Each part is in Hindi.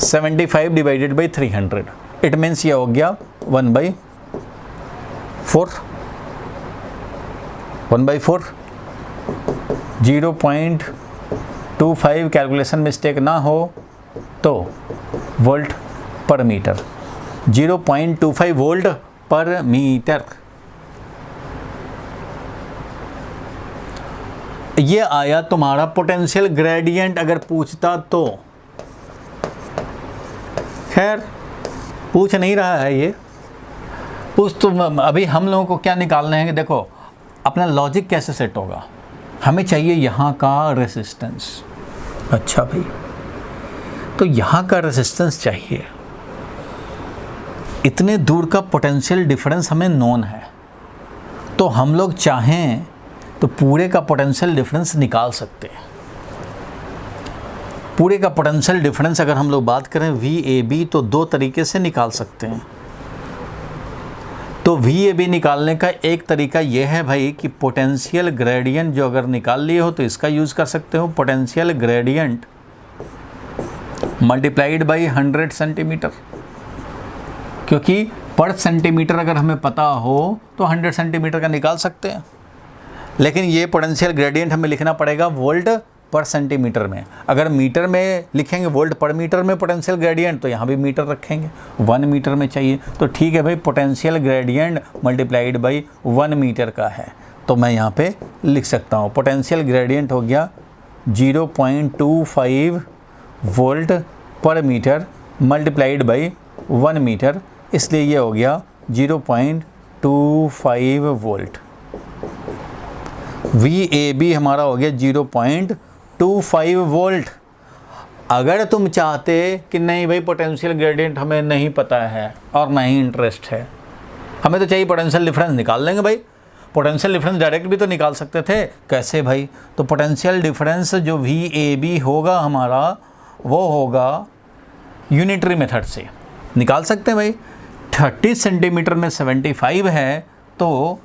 75 डिवाइडेड बाई 300, इट मीन्स ये हो गया 1/4, 1/4, 0.25 कैलकुलेशन मिस्टेक ना हो तो वोल्ट पर मीटर। 0.25 वोल्ट पर मीटर। ये आया तुम्हारा पोटेंशियल ग्रेडियंट। अगर पूछता तो, खैर पूछ नहीं रहा है ये, पूछ तो अभी हम लोगों को क्या निकालना है कि देखो अपना लॉजिक कैसे सेट होगा। हमें चाहिए यहाँ का रेसिस्टेंस। अच्छा भाई, तो यहाँ का रेसिस्टेंस चाहिए, इतने दूर का पोटेंशियल डिफरेंस हमें नोन है, तो हम लोग चाहें तो पूरे का पोटेंशियल डिफरेंस निकाल सकते हैं। पूरे का पोटेंशियल डिफरेंस अगर हम लोग बात करें VAB, तो दो तरीके से निकाल सकते हैं। तो VAB निकालने का एक तरीका यह है भाई कि पोटेंशियल ग्रेडियंट जो अगर निकाल लिए हो तो इसका यूज़ कर सकते हो, potential gradient multiplied by 100 centimetre, क्योंकि पर सेंटीमीटर अगर हमें पता हो तो 100 सेंटीमीटर का निकाल सकते हैं। लेकिन ये पोटेंशियल ग्रेडियंट हमें लिखना पड़ेगा वोल्ट पर सेंटीमीटर में। अगर मीटर में लिखेंगे वोल्ट पर मीटर में पोटेंशियल ग्रेडियंट, तो यहाँ भी मीटर रखेंगे, 1 मीटर में चाहिए। तो ठीक है भाई, potential gradient multiplied by 1 metre का है, तो मैं यहाँ पे लिख सकता हूँ पोटेंशियल ग्रेडियंट हो गया 0.25 वोल्ट पर मीटर मल्टीप्लाइड बाई 1 मीटर, इसलिए ये हो गया 0.25 वोल्ट। VAB हमारा हो गया 0.25 वोल्ट। अगर तुम चाहते कि नहीं भाई पोटेंशियल ग्रेडियंट हमें नहीं पता है और नहीं इंटरेस्ट है, हमें तो चाहिए पोटेंशियल डिफरेंस, निकाल लेंगे भाई। पोटेंशियल डिफरेंस डायरेक्ट भी तो निकाल सकते थे, कैसे भाई? तो पोटेंशियल डिफरेंस जो VAB होगा हमारा, वो होगा यूनिटरी मेथड से निकाल सकते हैं भाई। 30 सेंटीमीटर में 75 है, तो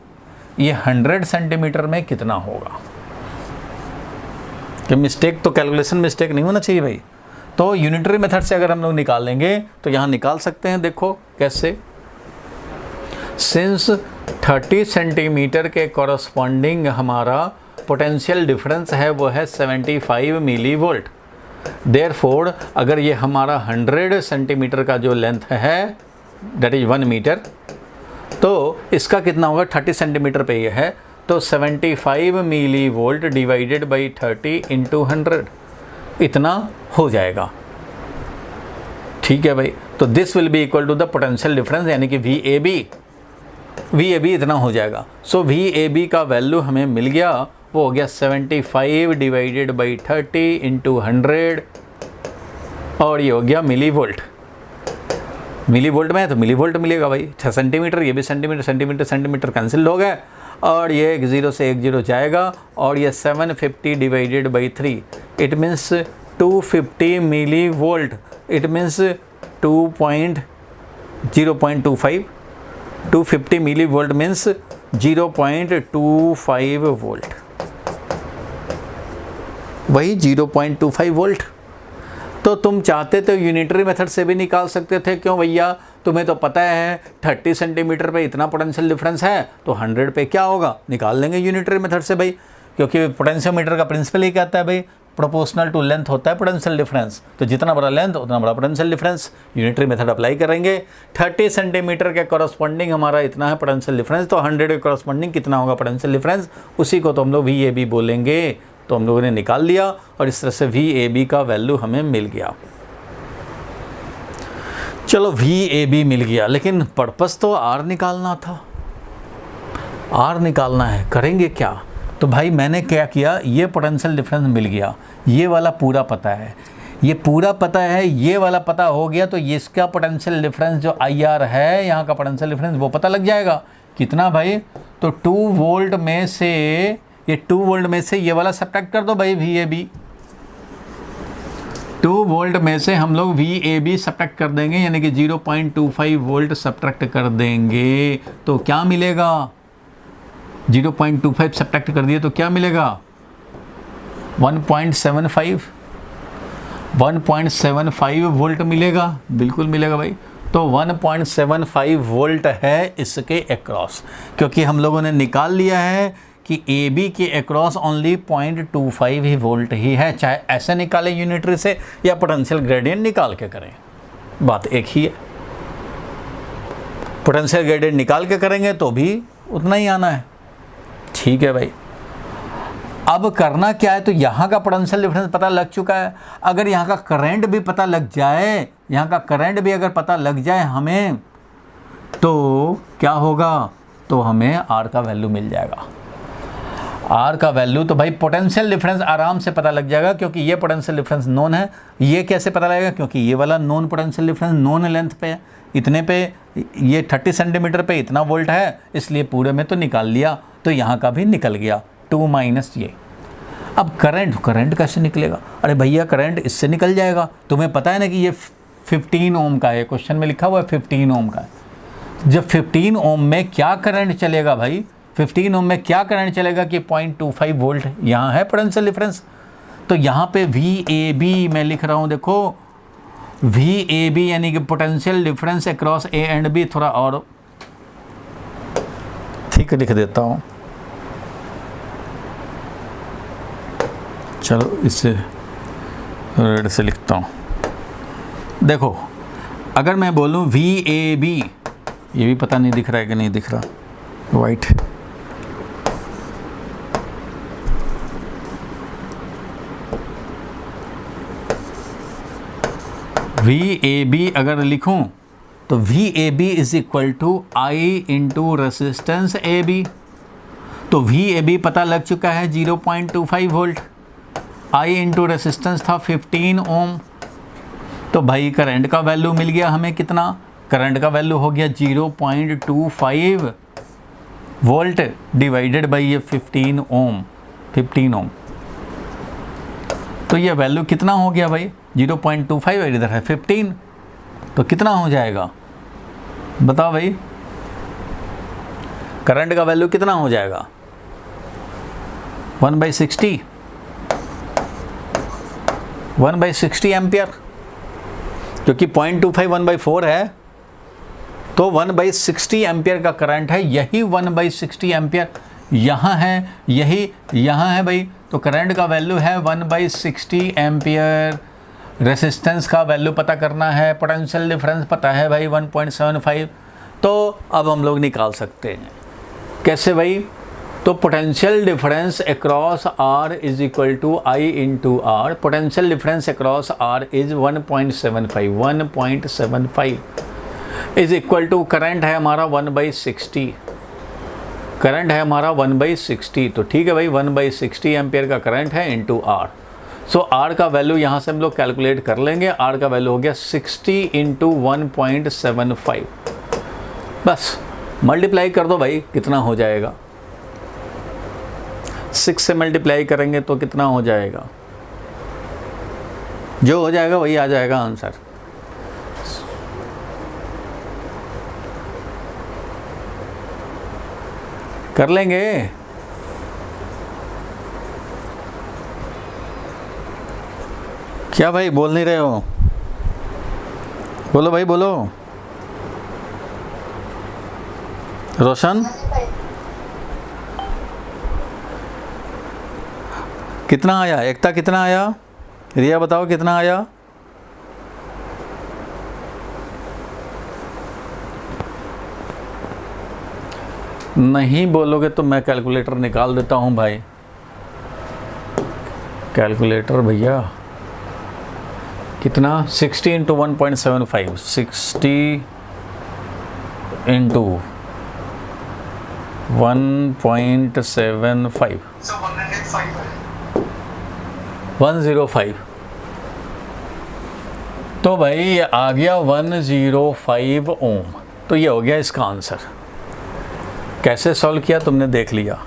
ये 100 सेंटीमीटर में कितना होगा? कि मिस्टेक तो कैलकुलेशन मिस्टेक नहीं होना चाहिए भाई। तो यूनिटरी मेथड से अगर हम लोग निकालेंगे तो यहाँ निकाल सकते हैं। देखो कैसे, सिंस 30 सेंटीमीटर के कॉरस्पॉन्डिंग हमारा पोटेंशियल डिफरेंस है वो है 75 मिली वोल्ट। देयरफॉर अगर ये हमारा 100 सेंटीमीटर का जो लेंथ है दैट इज 1 मीटर, तो इसका कितना होगा? 30 सेंटीमीटर पे ये है, तो 75 millivolt divided by 30 into 100 इतना हो जाएगा। ठीक है भाई, तो this will be equal to the potential difference, यानी कि VAB इतना हो जाएगा। सो VAB का वैल्यू हमें मिल गया, वो हो गया 75 डिवाइडेड बाई 30 इंटू 100, और ये हो गया मिली वोल्ट। मिली वोल्ट में है तो मिली वोल्ट मिलेगा भाई। 6 सेंटीमीटर, ये भी सेंटीमीटर, सेंटीमीटर सेंटीमीटर कैंसिल हो गए, और ये 1 0 से 1 0 जाएगा, और ये 750 divided by 3 it means 250 millivolt. It means 0.25 250 millivolt means 0.25 volt, वही 0.25 वोल्ट। तो तुम चाहते तो यूनिटरी मेथड से भी निकाल सकते थे। क्यों भैया? तुम्हें तो पता है 30 सेंटीमीटर पे इतना पोटेंशियल डिफरेंस है, तो 100 पे क्या होगा? निकाल लेंगे यूनिटरी मेथड से भाई, क्योंकि पोटेंशियोमीटर का प्रिंसिपल ही कहता है भाई प्रोपोर्शनल टू लेंथ होता है पोटेंशियल डिफरेंस। तो जितना बड़ा लेंथ उतना बड़ा potential difference. Unitary method apply करेंगे, 30 सेंटीमीटर के कॉरस्पॉन्डिंग हमारा इतना है पोटेंशियल डिफरेंस, तो 100 के कॉरस्पॉन्डिंग कितना होगा पोटेंशियल डिफरेंस, उसी को तो हम लोग VAB बोलेंगे। तो हम लोगों ने निकाल लिया, और इस तरह से VAB का वैल्यू हमें मिल गया। चलो VAB मिल गया, लेकिन पर्पस तो R निकालना था। R निकालना है, करेंगे क्या? तो भाई मैंने क्या किया, ये पोटेंशियल डिफरेंस मिल गया, ये वाला पूरा पता है, ये पूरा पता है, ये वाला पता हो गया, तो इसका पोटेंशियल डिफरेंस जो IR है, यहाँ का पोटेंशियल डिफरेंस वो पता लग जाएगा। कितना भाई? तो 2 वोल्ट में से, ये 2 वोल्ट में से ये वाला सब्ट्रैक्ट कर दो भाई VAB। 2 वोल्ट में से हम लोग VAB सब्ट्रैक्ट कर देंगे, यानी कि 0.25 वोल्ट सब्ट्रैक्ट कर देंगे, तो क्या मिलेगा? 0.25 सब्ट्रैक्ट कर दिए तो क्या मिलेगा? 1.75 वोल्ट मिलेगा, बिल्कुल मिलेगा भाई। तो 1.75 वोल्ट है इसके अक्रॉस, क्योंकि हम लोगों ने निकाल लिया है कि AB के अक्रॉस ओनली 0.25 ही वोल्ट ही है, चाहे ऐसे निकालें यूनिटरी से या पोटेंशियल ग्रेडियंट निकाल के करें, बात एक ही है। पोटेंशियल ग्रेडियंट निकाल के करेंगे तो भी उतना ही आना है। ठीक है भाई, अब करना क्या है, तो यहाँ का पोटेंशियल डिफरेंस पता लग चुका है। अगर यहाँ का करंट भी पता लग जाए, यहाँ का करंट भी अगर पता लग जाए हमें, तो क्या होगा, तो हमें आर का वैल्यू मिल जाएगा। आर का वैल्यू तो भाई पोटेंशियल डिफरेंस आराम से पता लग जाएगा, क्योंकि ये पोटेंशियल डिफरेंस नोन है। ये कैसे पता लगेगा, क्योंकि ये वाला known potential difference known length पे है, इतने पे, ये 30 सेंटीमीटर पे इतना वोल्ट है, इसलिए पूरे में तो निकाल लिया, तो यहाँ का भी निकल गया 2 माइनस ये। अब करंट कैसे निकलेगा, अरे भैया करंट इससे निकल जाएगा। तुम्हें पता है ना कि ये 15 ओम का है, क्वेश्चन में लिखा हुआ है 15 ओम का है। जब 15 ओम में क्या करंट चलेगा भाई, 15 ओम में क्या करंट चलेगा कि 0.25 वोल्ट यहाँ है पोटेंशियल डिफरेंस। तो यहाँ पे VAB मैं लिख रहा हूँ, देखो VAB यानी कि potential difference across A and B, थोड़ा और ठीक लिख देता हूँ, चलो इससे रेड से लिखता हूँ। देखो अगर मैं बोलूँ VAB, ये भी पता नहीं दिख रहा है कि नहीं दिख रहा, वाइट, VAB अगर लिखूं तो VAB is equal to I into resistance AB। तो VAB पता लग चुका है 0.25 वोल्ट, I इंटू रेसिस्टेंस था 15 ओम। तो भाई करंट का वैल्यू मिल गया हमें कितना, करंट का वैल्यू हो गया 0.25 वोल्ट डिवाइडेड बाई ये 15 ओम। तो ये वैल्यू कितना हो गया भाई, 0.25, इधर है 15, तो कितना हो जाएगा बताओ भाई, करंट का वैल्यू कितना हो जाएगा, 1/60 एम्पियर, क्योंकि 0.25 1/4 है, तो 1/60 एम्पियर का करंट है। यही 1/60 एम्पियर यहाँ है, यही यहाँ है भाई, तो करंट का वैल्यू है 1/60 एम्पियर। रेसिस्टेंस का वैल्यू पता करना है, पोटेंशियल डिफरेंस पता है भाई 1.75। तो अब हम लोग निकाल सकते हैं कैसे भाई, तो potential difference across R is equal to I into R. Potential difference across R is 1.75 is equal to current है हमारा 1/60, करंट है हमारा 1/60। तो ठीक है भाई, 1/60 एम्पियर का करंट है इंटू आर। सो आर का वैल्यू यहाँ से हम लोग कैलकुलेट कर लेंगे। आर का वैल्यू हो गया 60 इंटू 1.75। बस मल्टीप्लाई कर दो भाई, कितना हो जाएगा, 6 से मल्टीप्लाई करेंगे तो कितना हो जाएगा, जो हो जाएगा वही आ जाएगा आंसर। कर लेंगे, क्या भाई बोल नहीं रहे हो, बोलो भाई बोलो। रोशन कितना आया, एकता कितना आया, रिया बताओ कितना आया। नहीं बोलोगे तो मैं कैलकुलेटर निकाल देता हूँ भाई, कैलकुलेटर भैया कितना, 60 इंटू 1.75, 60 इंटू 1.75, 105। तो भाई आ गया 105 ओम। तो ये हो गया इसका आंसर। कैसे सॉल्व किया तुमने देख लिया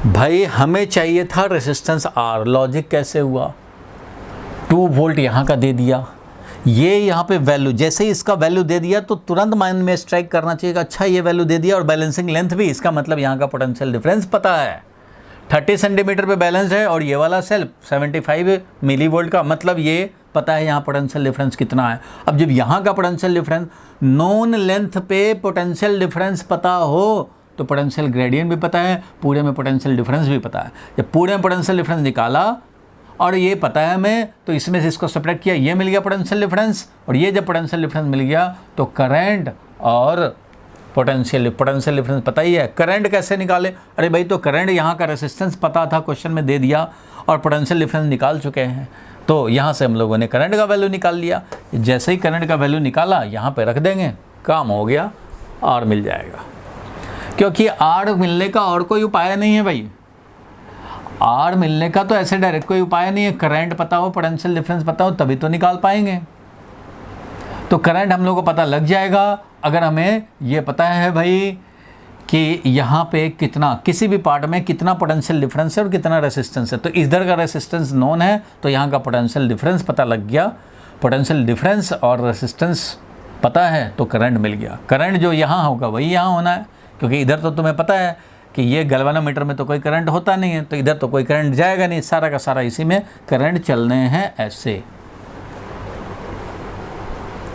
भाई, हमें चाहिए था रेसिस्टेंस आर। लॉजिक कैसे हुआ, 2 वोल्ट यहाँ का दे दिया, ये यहाँ पे वैल्यू, जैसे ही इसका वैल्यू दे दिया तो तुरंत माइंड में स्ट्राइक करना चाहिए कि अच्छा ये वैल्यू दे दिया और बैलेंसिंग लेंथ भी, इसका मतलब यहाँ का पोटेंशियल डिफरेंस पता है। 30 सेंटीमीटर पे बैलेंस है और ये वाला सेल 75 मिली वोल्ट का, मतलब ये पता है यहाँ पोटेंशियल डिफरेंस कितना है। अब जब यहाँ का पोटेंशियल डिफरेंस, नोन लेंथ पे पोटेंशियल डिफरेंस पता हो तो पोटेंशियल ग्रेडियंट भी पता है, पूरे में पोटेंशियल डिफरेंस भी पता है। जब पूरे में पोटेंशियल डिफरेंस निकाला और ये पता है हमें, तो इसमें से इसको सब्ट्रैक्ट किया, ये मिल गया पोटेंशियल डिफरेंस। और ये जब पोटेंशियल डिफरेंस मिल गया तो करंट और पोटेंशियल डिफरेंस पता ही है। करंट कैसे निकाले? अरे भाई, तो करंट यहाँ का रेसिस्टेंस पता था, क्वेश्चन में दे दिया, और पोटेंशियल डिफरेंस निकाल चुके हैं, तो यहाँ से हम लोगों ने करंट का वैल्यू निकाल लिया। जैसे ही करंट का वैल्यू निकाला यहाँ पे रख देंगे, काम हो गया, आर मिल जाएगा। क्योंकि आर मिलने का और कोई उपाय नहीं है भाई, आर मिलने का तो ऐसे डायरेक्ट कोई उपाय नहीं है। करंट पता हो, पोटेंशियल डिफरेंस पता हो, तभी तो निकाल पाएंगे। तो करंट हम लोगों को पता लग जाएगा अगर हमें ये पता है भाई कि यहाँ पे कितना, किसी भी पार्ट में कितना पोटेंशियल डिफरेंस है और कितना रेसिस्टेंस है। तो इधर का रेसिस्टेंस नोन है, तो यहाँ का पोटेंशियल डिफरेंस पता लग गया। पोटेंशियल डिफरेंस और रेसिस्टेंस पता है तो करंट मिल गया। करंट जो यहाँ होगा वही यहाँ होना है, क्योंकि इधर तो तुम्हें पता है कि ये गैल्वेनोमीटर में तो कोई करंट होता नहीं है, तो इधर तो कोई करंट जाएगा नहीं, सारा का सारा इसी में करंट चलने हैं ऐसे।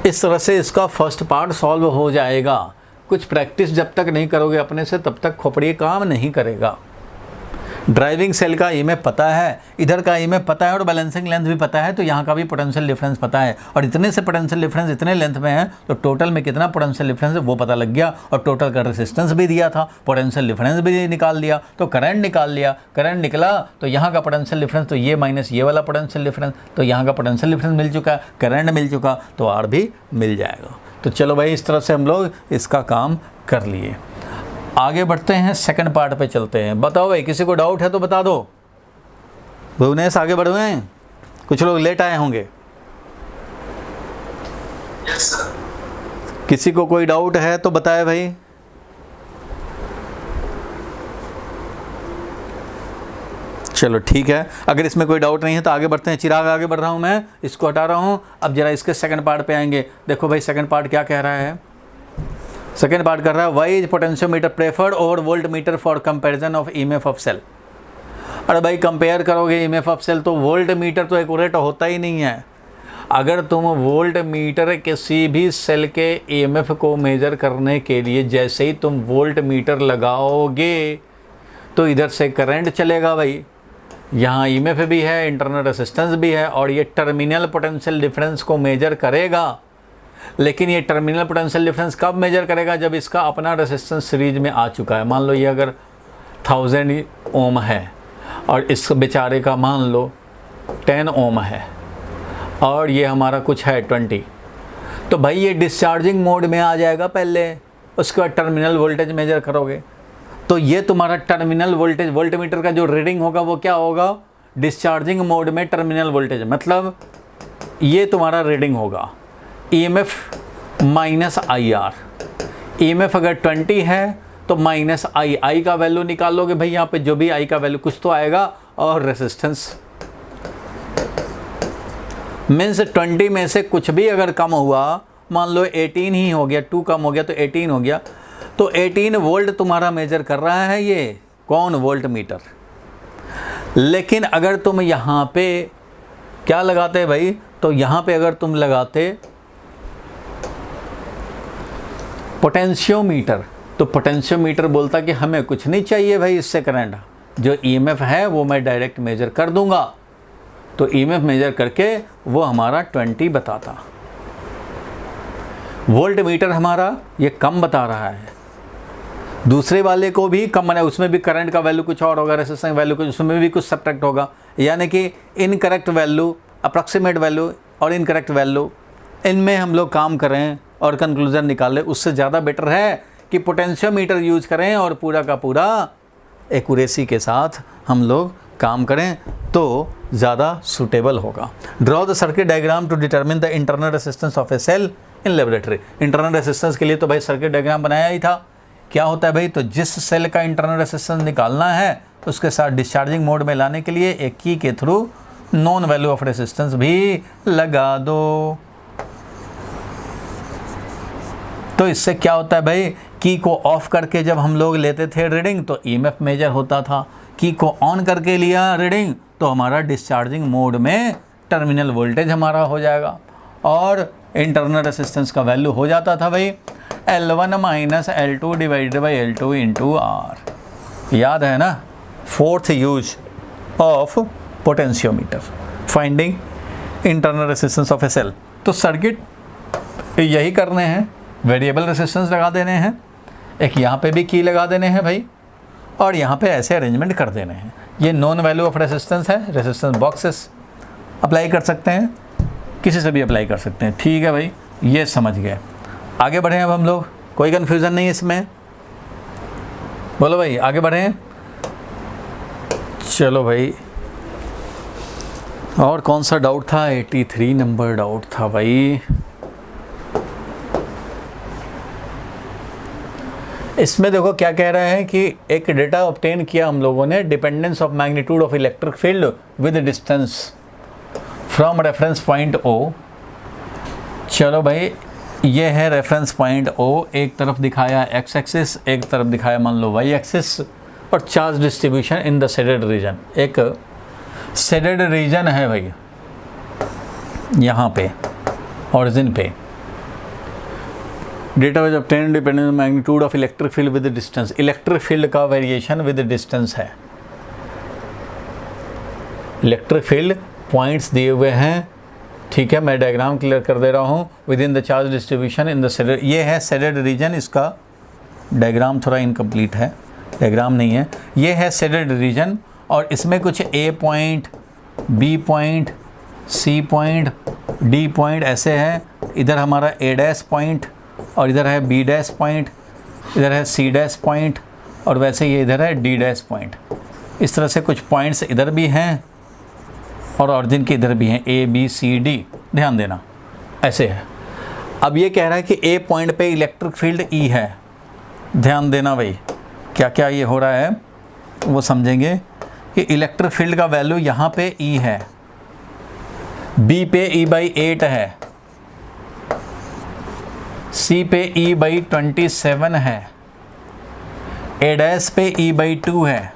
इस तरह से इसका फर्स्ट पार्ट सॉल्व हो जाएगा। कुछ प्रैक्टिस जब तक नहीं करोगे अपने से, तब तक खोपड़ी काम नहीं करेगा। ड्राइविंग सेल का ईएमएफ पता है, इधर का ईएमएफ पता है, और बैलेंसिंग लेंथ भी पता है, तो यहाँ का भी पोटेंशियल डिफरेंस पता है। और इतने से पोटेंशियल डिफरेंस इतने लेंथ में है, तो टोटल में कितना पोटेंशियल डिफरेंस है वो पता लग गया। और टोटल का रेसिस्टेंस भी दिया था, पोटेंशियल डिफरेंस भी निकाल लिया, तो करंट निकाल लिया। करंट निकला तो यहाँ का पोटेंशियल डिफरेंस, तो ये माइनस ये वाला पोटेंशियल डिफरेंस, तो यहाँ का पोटेंशियल डिफरेंस मिल चुका, करंट मिल चुका, तो आर भी मिल जाएगा। तो चलो भाई, इस तरह से हम लोग इसका काम कर लिए। आगे बढ़ते हैं, सेकंड पार्ट पे चलते हैं। बताओ भाई, किसी को डाउट है तो बता दो। भुवनेश आगे बढ़ गए हैं, कुछ लोग लेट आए होंगे। Yes sir. किसी को कोई डाउट है तो बताए भाई। चलो ठीक है, अगर इसमें कोई डाउट नहीं है तो आगे बढ़ते हैं। चिराग आगे बढ़ रहा हूं मैं, इसको हटा रहा हूं। अब जरा इसके सेकंड पार्ट पे आएंगे। देखो भाई, सेकंड पार्ट क्या कह रहा है। सेकेंड पार्ट कर रहा है, why is potentiometer preferred over voltmeter for comparison of EMF of cell. अरे भाई, कंपेयर करोगे ईएमएफ ऑफ सेल तो वोल्ट मीटर तो एक्यूरेट होता ही नहीं है। अगर तुम वोल्ट मीटर किसी भी सेल के ईएमएफ को मेजर करने के लिए जैसे ही तुम वोल्ट मीटर लगाओगे तो इधर से करंट चलेगा भाई, यहाँ ईएमएफ भी है, इंटरनल रेजिस्टेंस भी है, और ये टर्मिनल पोटेंशियल डिफरेंस को मेजर करेगा। लेकिन ये टर्मिनल पोटेंशियल डिफरेंस कब मेजर करेगा? जब इसका अपना रेजिस्टेंस सीरीज में आ चुका है। मान लो ये अगर 1000 ओम है और इस बेचारे का मान लो 10 ओम है, और ये हमारा कुछ है 20, तो भाई ये डिस्चार्जिंग मोड में आ जाएगा पहले, उसके बाद टर्मिनल वोल्टेज मेजर करोगे तो ये तुम्हारा टर्मिनल वोल्टेज, वोल्ट मीटर का जो रीडिंग होगा वो क्या होगा? डिस्चार्जिंग मोड में टर्मिनल वोल्टेज, मतलब ये तुम्हारा रीडिंग होगा ईएमएफ माइनस IR। ईएमएफ अगर 20 है तो माइनस I का वैल्यू निकालोगे भाई, यहाँ पे जो भी I का वैल्यू कुछ तो आएगा, और रेजिस्टेंस मीन्स 20 में से कुछ भी अगर कम हुआ, मान लो 18 ही हो गया, 2 कम हो गया तो 18 हो गया, तो 18 वोल्ट तुम्हारा मेजर कर रहा है ये कौन? Volt meter. लेकिन अगर तुम यहाँ पे क्या लगाते भाई, तो यहाँ पे अगर तुम लगाते पोटेंशियोमीटर, तो पोटेंशियोमीटर बोलता कि हमें कुछ नहीं चाहिए भाई इससे करंट, जो ईएमएफ है वो मैं डायरेक्ट मेजर कर दूंगा। तो ईएमएफ मेजर करके वो हमारा 20 बताता। वोल्ट मीटर हमारा ये कम बता रहा है, दूसरे वाले को भी कम बना, उसमें भी करंट का वैल्यू कुछ और होगा, रेजिस्टेंस वैल्यू कुछ, उसमें भी कुछ सब्ट्रैक्ट होगा, यानी कि इनकरेक्ट वैल्यू, अप्रॉक्सीमेट वैल्यू और इनकरेक्ट वैल्यू, इनमें हम लोग काम करें और कंक्लूजन निकालें। उससे ज़्यादा बेटर है कि पोटेंशियोमीटर यूज करें और पूरा का पूरा एक्यूरेसी के साथ हम लोग काम करें, तो ज़्यादा सूटेबल होगा। Draw the circuit diagram to determine the internal resistance of a cell in laboratory. Internal resistance के लिए तो भाई सर्किट डायग्राम बनाया ही था। क्या होता है भाई, तो जिस सेल का इंटरनल रेजिस्टेंस निकालना है उसके साथ डिस्चार्जिंग मोड में लाने के लिए एक की के through non value of resistance भी लगा दो। तो इससे क्या होता है भाई, की को ऑफ करके जब हम लोग लेते थे रीडिंग तो ईएमएफ मेजर होता था, की को ऑन करके लिया रीडिंग तो हमारा डिस्चार्जिंग मोड में टर्मिनल वोल्टेज हमारा हो जाएगा, और इंटरनल रेजिस्टेंस का वैल्यू हो जाता था भाई L1 minus L2 divided by L2 into R। याद है ना, fourth use of potentiometer, finding internal resistance of a cell. तो सर्किट यही करने हैं, वेरिएबल रेसिस्टेंस लगा देने हैं, एक यहाँ पे भी की लगा देने हैं भाई, और यहाँ पे ऐसे अरेंजमेंट कर देने हैं। ये नॉन वैल्यू ऑफ रेसिस्टेंस है, रेसिस्टेंस बॉक्सेस अप्लाई कर सकते हैं, किसी से भी अप्लाई कर सकते हैं। ठीक है भाई, ये समझ गए। आगे बढ़ें अब हम लोग, कोई कन्फ्यूज़न नहीं इसमें, बोलो भाई आगे बढ़ें। चलो भाई, और कौन सा डाउट था? 83 नंबर डाउट था भाई। इसमें देखो क्या कह रहा है कि एक डेटा ऑब्टेन किया हम लोगों ने, dependence of magnitude of electric field with distance from reference point O. चलो भाई, ये है रेफरेंस पॉइंट ओ, एक तरफ दिखाया एक्स एक्सिस, एक तरफ दिखाया मान लो वाई एक्सिस, और charge distribution in the shaded region. एक शेडेड रीजन है भाई यहाँ पे ऑरिजिन पे। Data was obtained dependent on magnitude of electric field with distance. Electric field का वेरिएशन विद डिस्टेंस है। इलेक्ट्रिक फील्ड पॉइंट्स दिए हुए हैं, ठीक है, मैं डायग्राम क्लियर कर दे रहा हूँ। Within the charge distribution in the shaded, ये है शेडेड रीजन। इसका डायग्राम थोड़ा इनकम्प्लीट है, डायग्राम नहीं है। ये है शेडेड रीजन, और इसमें कुछ A point, B point, C point, D point ऐसे है। इधर हमारा ए डैश पॉइंट, और इधर है बी डैश पॉइंट, इधर है सी डैश पॉइंट, और वैसे ये इधर है डी डैश पॉइंट। इस तरह से कुछ पॉइंट्स इधर भी हैं और ऑरिजिन के इधर भी हैं, ए बी सी डी, ध्यान देना ऐसे है। अब ये कह रहा है कि ए पॉइंट पे इलेक्ट्रिक फील्ड ई है, ध्यान देना भाई, क्या क्या ये हो रहा है वो समझेंगे। कि इलेक्ट्रिक फील्ड का वैल्यू यहाँ पे ई है, बी पे E/8 है, सी पे E/27 है, ए डैश पे E/2 है,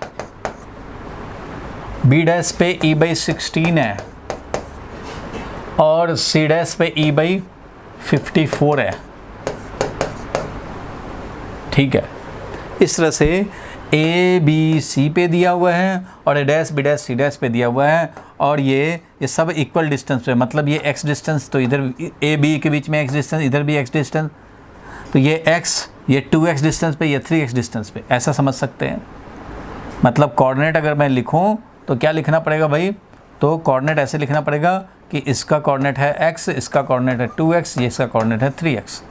बी डैश पे E/16 है, और सी डैश पे E/54 है। ठीक है, इस तरह से ए बी सी पे दिया हुआ है, और A dash B dash C dash पे दिया हुआ है, और ये सब इक्वल डिस्टेंस पे, मतलब ये एक्स डिस्टेंस, तो इधर ए बी के बीच में एक्स डिस्टेंस, इधर भी एक्स डिस्टेंस, तो ये एक्स, ये 2x डिस्टेंस पे, ये 3x डिस्टेंस पे, ऐसा समझ सकते हैं। मतलब कोऑर्डिनेट अगर मैं लिखूं तो क्या लिखना पड़ेगा भाई? तो कोऑर्डिनेट ऐसे लिखना पड़ेगा कि इसका कोऑर्डिनेट है x, इसका कोऑर्डिनेट है 2x, ये इसका कोऑर्डिनेट है 3x,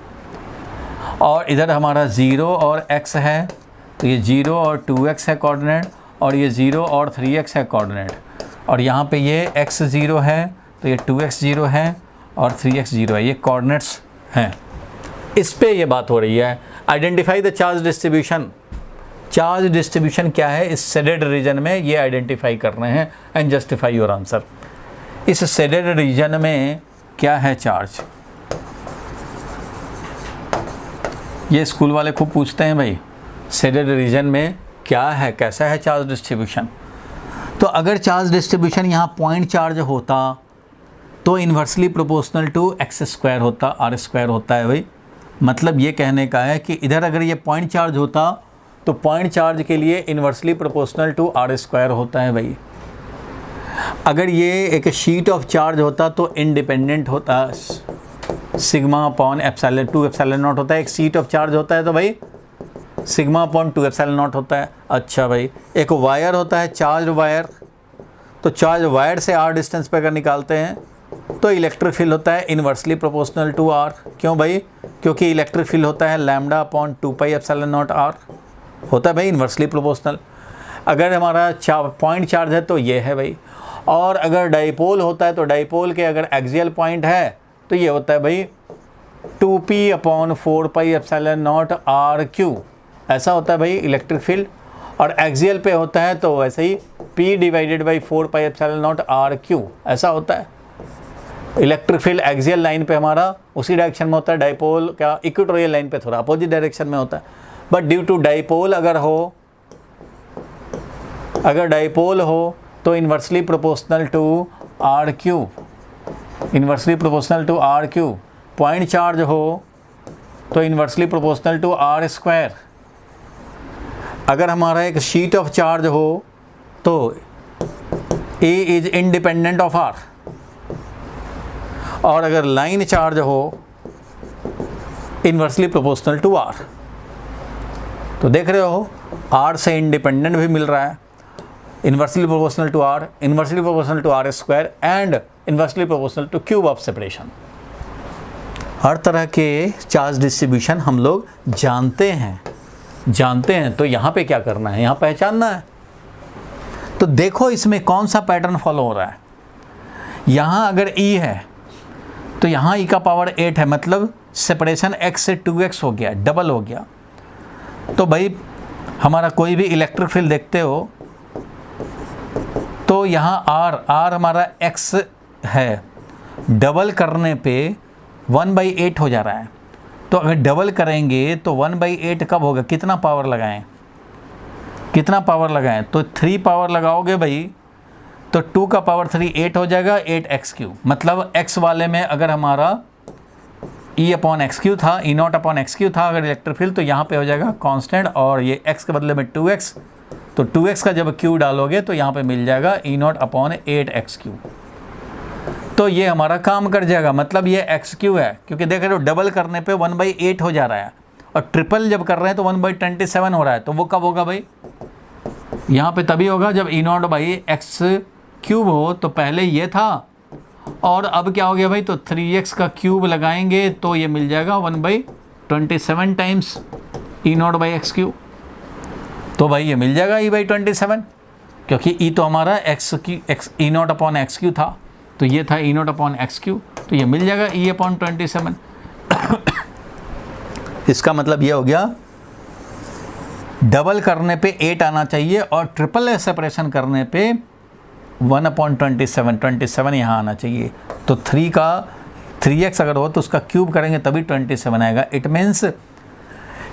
और इधर हमारा 0 और x है, तो ये 0 और 2x है कोऑर्डिनेट, और ये 0 और 3x है कोऑर्डिनेट, और यहाँ पे ये x 0 है, तो ये 2x 0 है, और 3x 0 है, ये कोऑर्डिनेट्स हैं। इस पे ये बात हो रही है। Identify the charge distribution. Charge distribution क्या है इस शेडेड रीजन में, ये आइडेंटिफाई करने हैं, एंड जस्टिफाई योर आंसर। इस शेडेड रीजन में क्या है चार्ज? ये स्कूल वाले खूब पूछते हैं भाई, शेडेड रीजन में क्या है, कैसा है चार्ज डिस्ट्रीब्यूशन। तो अगर चार्ज डिस्ट्रीब्यूशन यहाँ पॉइंट चार्ज होता तो इन्वर्सली प्रोपोर्शनल टू x² होता, r² होता है भाई। मतलब ये कहने का है कि इधर अगर ये पॉइंट चार्ज होता तो पॉइंट चार्ज के लिए इन्वर्सली प्रोपोर्शनल टू r² होता है भाई। अगर ये एक शीट ऑफ चार्ज होता तो इंडिपेंडेंट होता, σ/2ε0 होता है। एक शीट ऑफ चार्ज होता है तो भाई σ/2ε0 होता है। अच्छा भाई, एक वायर होता है चार्ज वायर, तो चार्ज वायर से r डिस्टेंस पे अगर निकालते हैं तो इलेक्ट्रिक फील्ड होता है इन्वर्सली प्रोपोर्शनल टू r। क्यों भाई? क्योंकि इलेक्ट्रिक फील्ड होता है λ/2πε0r, होता है भाई इन्वर्सली प्रोपोर्शनल। अगर हमारा पॉइंट चार्ज है तो ये है भाई, और अगर डाइपोल होता है तो डाइपोल के अगर एक्सियल पॉइंट है तो ये होता है भाई 2p/4πε0r3, ऐसा होता है भाई इलेक्ट्रिक फील्ड। और एक्सियल पे होता है तो वैसे ही p/4πε0r3, ऐसा होता है। इलेक्ट्रिक फील्ड एक्सियल लाइन पे हमारा उसी डायरेक्शन में होता है, डाइपोल का इक्वेटोरियल लाइन पे थोड़ा अपोजिट डायरेक्शन में होता है। बट ड्यू टू डाइपोल अगर डाइपोल हो तो inversely proportional to r3, inversely proportional to r3। Point charge हो तो इन्वर्सली प्रोपोर्शनल टू r²। अगर हमारा एक शीट ऑफ चार्ज हो तो E is independent of R। और अगर लाइन चार्ज हो इन्वर्सली प्रोपोर्शनल टू R, तो देख रहे हो R से इंडिपेंडेंट भी मिल रहा है, inversely proportional to R, inversely proportional to R square and inversely proportional to cube of separation. हर तरह के चार्ज डिस्ट्रीब्यूशन हम लोग जानते हैं, तो यहाँ पे क्या करना है, यहाँ पहचानना है। तो देखो इसमें कौन सा पैटर्न फॉलो हो रहा है। यहाँ अगर E है तो यहाँ E का पावर 8 है, मतलब सेपरेशन x से 2x हो गया, डबल हो गया। तो भाई हमारा कोई भी इलेक्ट्रिक फील्ड देखते हो तो यहाँ R हमारा x है, डबल करने पे 1/8 हो जा रहा है। तो अगर डबल करेंगे तो 1/8 कब होगा, कितना पावर लगाएं, तो 3 पावर लगाओगे भाई तो 2 का पावर 3 8 हो जाएगा, 8x3। मतलब x वाले में अगर हमारा E/x3 था, E0/x3 था अगर इलेक्ट्रिक फील्ड, तो यहाँ पे हो जाएगा कांस्टेंट, और ये x के बदले में 2x, तो 2x का जब q डालोगे तो यहाँ पे मिल जाएगा E0/8x3। तो ये हमारा काम कर जाएगा, मतलब ये x3 है, क्योंकि देख रहे हो डबल करने पे 1/8 हो जा रहा है, और ट्रिपल जब कर रहे हैं तो 1/27 हो रहा है। तो वो कब होगा भाई, यहाँ पे तभी होगा जब E0/x3 हो, तो पहले ये था और अब क्या हो गया भाई, तो 3x का क्यूब लगाएंगे तो ये मिल जाएगा 1/27 टाइम्स E0/x3। तो भाई ये मिल जाएगा E/27, क्योंकि E तो हमारा E0/x3 था, तो ये था E0/x3, तो ये मिल जाएगा E/27। इसका मतलब ये हो गया डबल करने पे 8 आना चाहिए और ट्रिपल सेपरेशन करने पे 1/27 यहाँ आना चाहिए। तो 3x अगर हो तो उसका क्यूब करेंगे तभी 27 आएगा। It means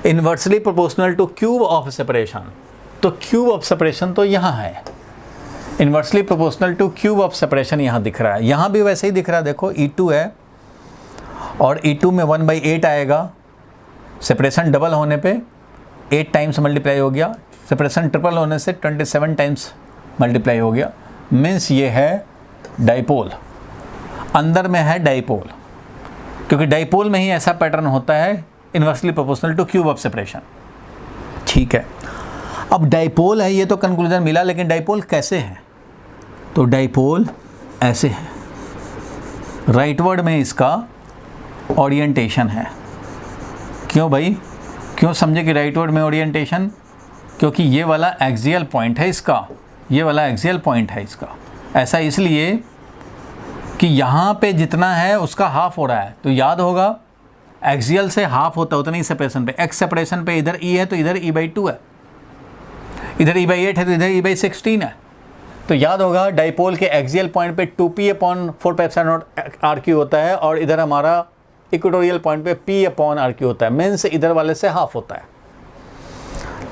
inversely proportional to cube of separation. तो क्यूब ऑफ सेपरेशन तो यहाँ है, inversely proportional to cube of separation यहाँ दिख रहा है, यहाँ भी वैसे ही दिख रहा है। देखो E2 है और E2 में 1/8 आएगा, सेपरेशन डबल होने पे 8 टाइम्स मल्टीप्लाई हो गया, सेपरेशन ट्रिपल होने से 27 टाइम्स मल्टीप्लाई हो गया। मीन्स ये है डाइपोल, अंदर में है डाइपोल, क्योंकि डाइपोल में ही ऐसा पैटर्न होता है inversely proportional to cube of separation. ठीक है, अब डाइपोल है, ये तो कंक्लूजन मिला, लेकिन डाइपोल कैसे है, तो डाइपोल ऐसे है, राइटवर्ड में इसका ओरिएंटेशन है। क्यों भाई, क्यों समझे कि राइटवर्ड में ओरिएंटेशन, क्योंकि ये वाला एक्सियल पॉइंट है इसका, ये वाला एक्सियल पॉइंट है इसका। ऐसा इसलिए कि यहाँ पे जितना है उसका हाफ हो रहा है, तो याद होगा एक्सियल से हाफ होता है उतना ही सेपरेशन पे। एक्स सेपरेशन पे इधर E है तो इधर E/2 है, इधर E/8 है तो इधर E/16 है। तो याद होगा डाइपोल के एक्सियल पॉइंट पे 2p/4πε0r3 होता है, और इधर हमारा इक्वेटोरियल पॉइंट पे p/r3 होता है। मीन्स इधर वाले से हाफ होता है।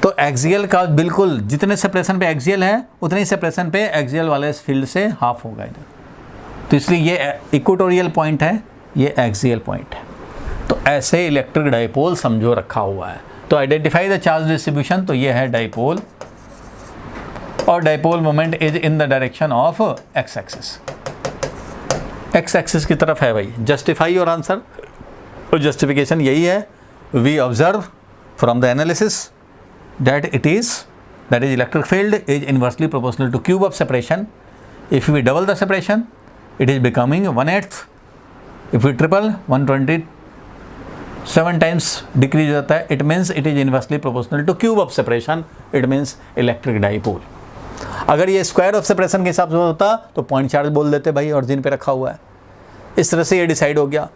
तो एक्सियल का बिल्कुल जितने सेपरेशन पे एक्सियल है उतने ही सेपरेशन पे एक्सियल वाले फील्ड से हाफ होगा इधर। तो इसलिए ये इक्वेटोरियल पॉइंट है, ये एक्सियल पॉइंट है। तो ऐसे इलेक्ट्रिक डाइपोल समझो रखा हुआ है। तो आइडेंटिफाई द चार्ज डिस्ट्रीब्यूशन, तो ये है डाइपोल, और dipole moment is in the direction of X axis, X axis की तरफ है भाई। जस्टिफाई योर आंसर, और जस्टिफिकेशन यही है, we observe from the analysis that electric field is inversely proportional to cube of separation. If we double the separation, it is becoming 1/8. If we triple, 127 times decrease हो जाता है. It means it is inversely proportional to cube of separation. It means electric dipole. अगर ये स्क्वायर ऑफ सेपरेशन के हिसाब से होता तो पॉइंट चार्ज बोल देते भाई, और जिन पे रखा हुआ है। इस तरह से ये डिसाइड हो गया।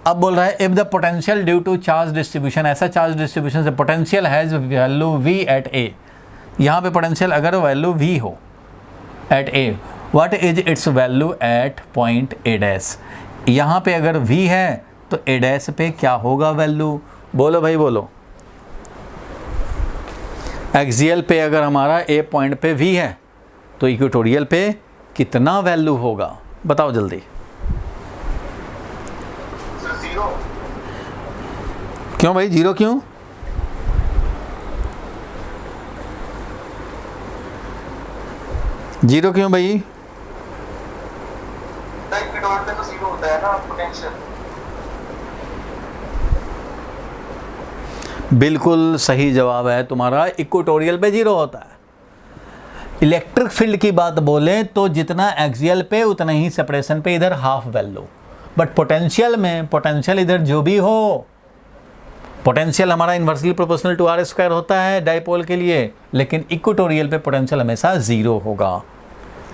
अब बोल रहा है if the potential due to charge distribution, ऐसा चार्ज डिस्ट्रीब्यूशन से potential has value v at a, यहाँ पे पोटेंशियल अगर वैल्यू v हो at a, what is its value at point a dash. यहाँ पे अगर v है तो a डैश पे क्या होगा वैल्यू, बोलो भाई बोलो। एक्सियल पे अगर हमारा a पॉइंट पे v है तो इक्वेटोरियल पे कितना वैल्यू होगा, बताओ जल्दी। क्यों भाई, जीरो क्यों? जीरो क्यों भाई? है ना पोटेंशियल। बिल्कुल सही जवाब है तुम्हारा, इक्वेटोरियल पे 0 होता है। इलेक्ट्रिक फील्ड की बात बोलें तो जितना एक्सियल पे उतना ही सेपरेशन पे इधर हाफ वैल्यू, बट पोटेंशियल में पोटेंशियल इधर जो भी हो, पोटेंशियल हमारा inversely proportional to R square होता है डाइपोल के लिए, लेकिन इक्वेटोरियल पे पोटेंशियल हमेशा 0 होगा,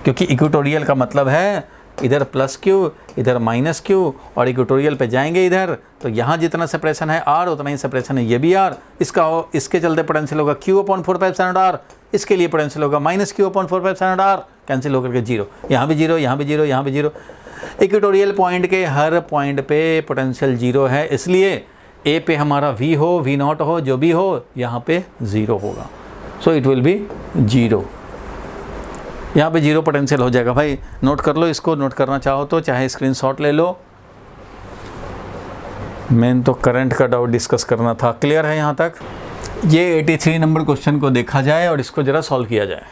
क्योंकि इक्वेटोरियल का मतलब है इधर प्लस क्यू इधर माइनस क्यू, और इक्वेटोरियल पे जाएंगे इधर तो यहाँ जितना सेपरेशन है आर उतना ही सेपरेशन है ये भी आर, इसके चलते पोटेंशियल होगा Q/4πε0r, इसके लिए पोटेंशियल होगा -Q/4πε0r, कैंसिल होकर के 0, यहाँ भी 0 यहाँ भी 0 यहाँ भी 0। इक्वेटोरियल पॉइंट के हर पॉइंट पे पोटेंशियल 0 है, इसलिए ए पे हमारा V हो V0 हो जो भी हो यहाँ पे 0 होगा, सो इट विल बी 0, यहाँ पे 0 पोटेंशियल हो जाएगा। भाई नोट कर लो इसको, नोट करना चाहो तो चाहे स्क्रीनशॉट ले लो। मेन तो करंट का डाउट डिस्कस करना था, क्लियर है यहाँ तक। ये 83 नंबर क्वेश्चन को देखा जाए और इसको ज़रा सॉल्व किया जाए।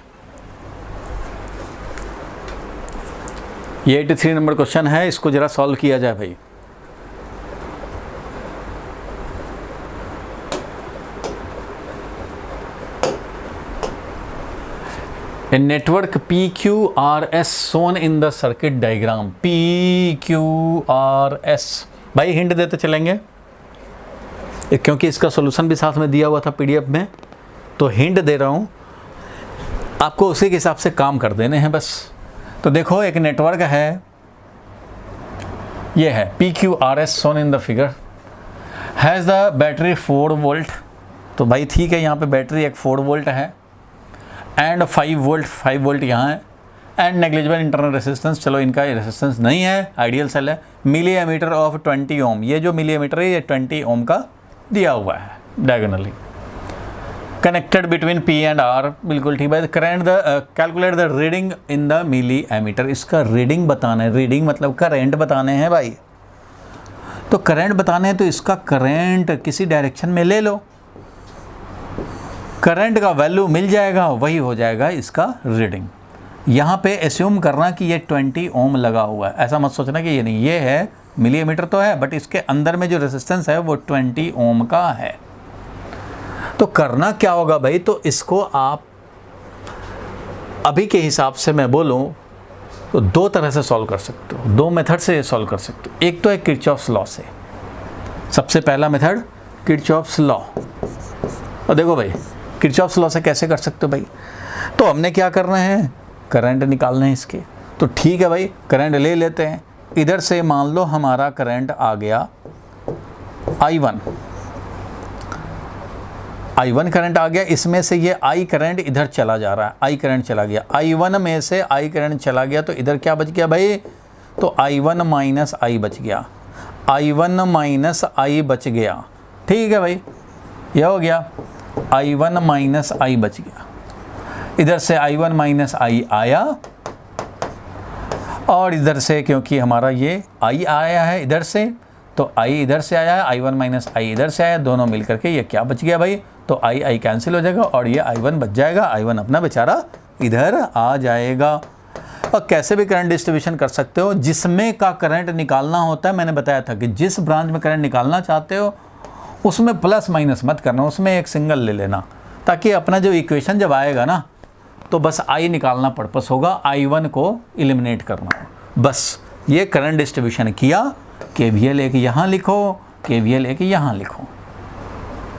ये 83 नंबर क्वेश्चन है, इसको ज़रा सॉल्व किया जाए भाई। A network PQRS shown in the circuit diagram, PQRS। भाई हिंट देते चलेंगे क्योंकि इसका सॉल्यूशन भी साथ में दिया हुआ था पीडीएफ में, तो हिंट दे रहा हूँ आपको, उसी के हिसाब से काम कर देने हैं बस। तो देखो एक नेटवर्क है, ये है PQRS shown in the figure, has the battery 4 volt. तो भाई ठीक है, यहाँ पे बैटरी एक 4 वोल्ट है एंड 5 वोल्ट यहाँ है, एंड नेग्लिजिबल इंटरनल रेसिस्टेंस, चलो इनका रेसिस्टेंस नहीं है, आइडियल सेल है। मिली एमीटर ऑफ 20 ओम, ये जो मिली एमीटर है ये 20 ओम का दिया हुआ है diagonally, connected between P and R, बिल्कुल ठीक है। Current calculate the reading in the milliammeter, इसका रीडिंग बताना है, रीडिंग मतलब करंट बताने हैं भाई, तो करंट बताने हैं तो इसका करंट किसी डायरेक्शन में ले लो, करंट का वैल्यू मिल जाएगा, वही हो जाएगा इसका रीडिंग। यहाँ पे एस्यूम करना कि ये 20 ओम लगा हुआ है, ऐसा मत सोचना कि ये नहीं, ये है मिली एमीटर तो है बट इसके अंदर में जो रेजिस्टेंस है वो 20 ओम का है। तो करना क्या होगा भाई, तो इसको आप अभी के हिसाब से मैं बोलूँ तो 2 तरह से सॉल्व कर सकते हो, 2 मेथड से सॉल्व कर सकते हो। एक तो है किरचॉफ्स लॉ से, सबसे पहला मेथड किरचॉफ्स लॉ। और देखो भाई किरचॉफ्स लॉ से कैसे कर सकते हो भाई, तो हमने क्या करना है, करंट निकालना है इसके, तो ठीक है भाई करंट ले लेते हैं। इधर से मान लो हमारा करंट आ गया I1 करंट आ गया, इसमें से ये I करंट इधर चला जा रहा है, I करंट चला गया, I1 में से I करंट चला गया, तो इधर क्या बच गया भाई, तो I1 माइनस I बच गया, I1 माइनस I बच गया, ठीक है भाई यह हो गया, I1 माइनस I बच गया। इधर से I1 माइनस I आया और इधर से क्योंकि हमारा ये I आया है इधर से, तो I इधर से आया है, I1 माइनस I इधर से आया, दोनों मिल करके ये क्या बच गया भाई, तो I कैंसिल हो जाएगा और ये I1 बच जाएगा, I1 अपना बेचारा इधर आ जाएगा। और कैसे भी करंट डिस्ट्रीब्यूशन कर सकते हो, जिसमें का करंट निकालना होता है, मैंने बताया था कि जिस ब्रांच में करंट निकालना चाहते हो उसमें प्लस माइनस मत करना, उसमें एक सिंगल ले लेना, ताकि अपना जो इक्वेशन जब आएगा ना तो बस I निकालना पर्पस होगा, I1 को एलिमिनेट करना हो। बस ये करंट डिस्ट्रीब्यूशन किया, KVL एक यहाँ लिखो, KVL एक यहाँ लिखो,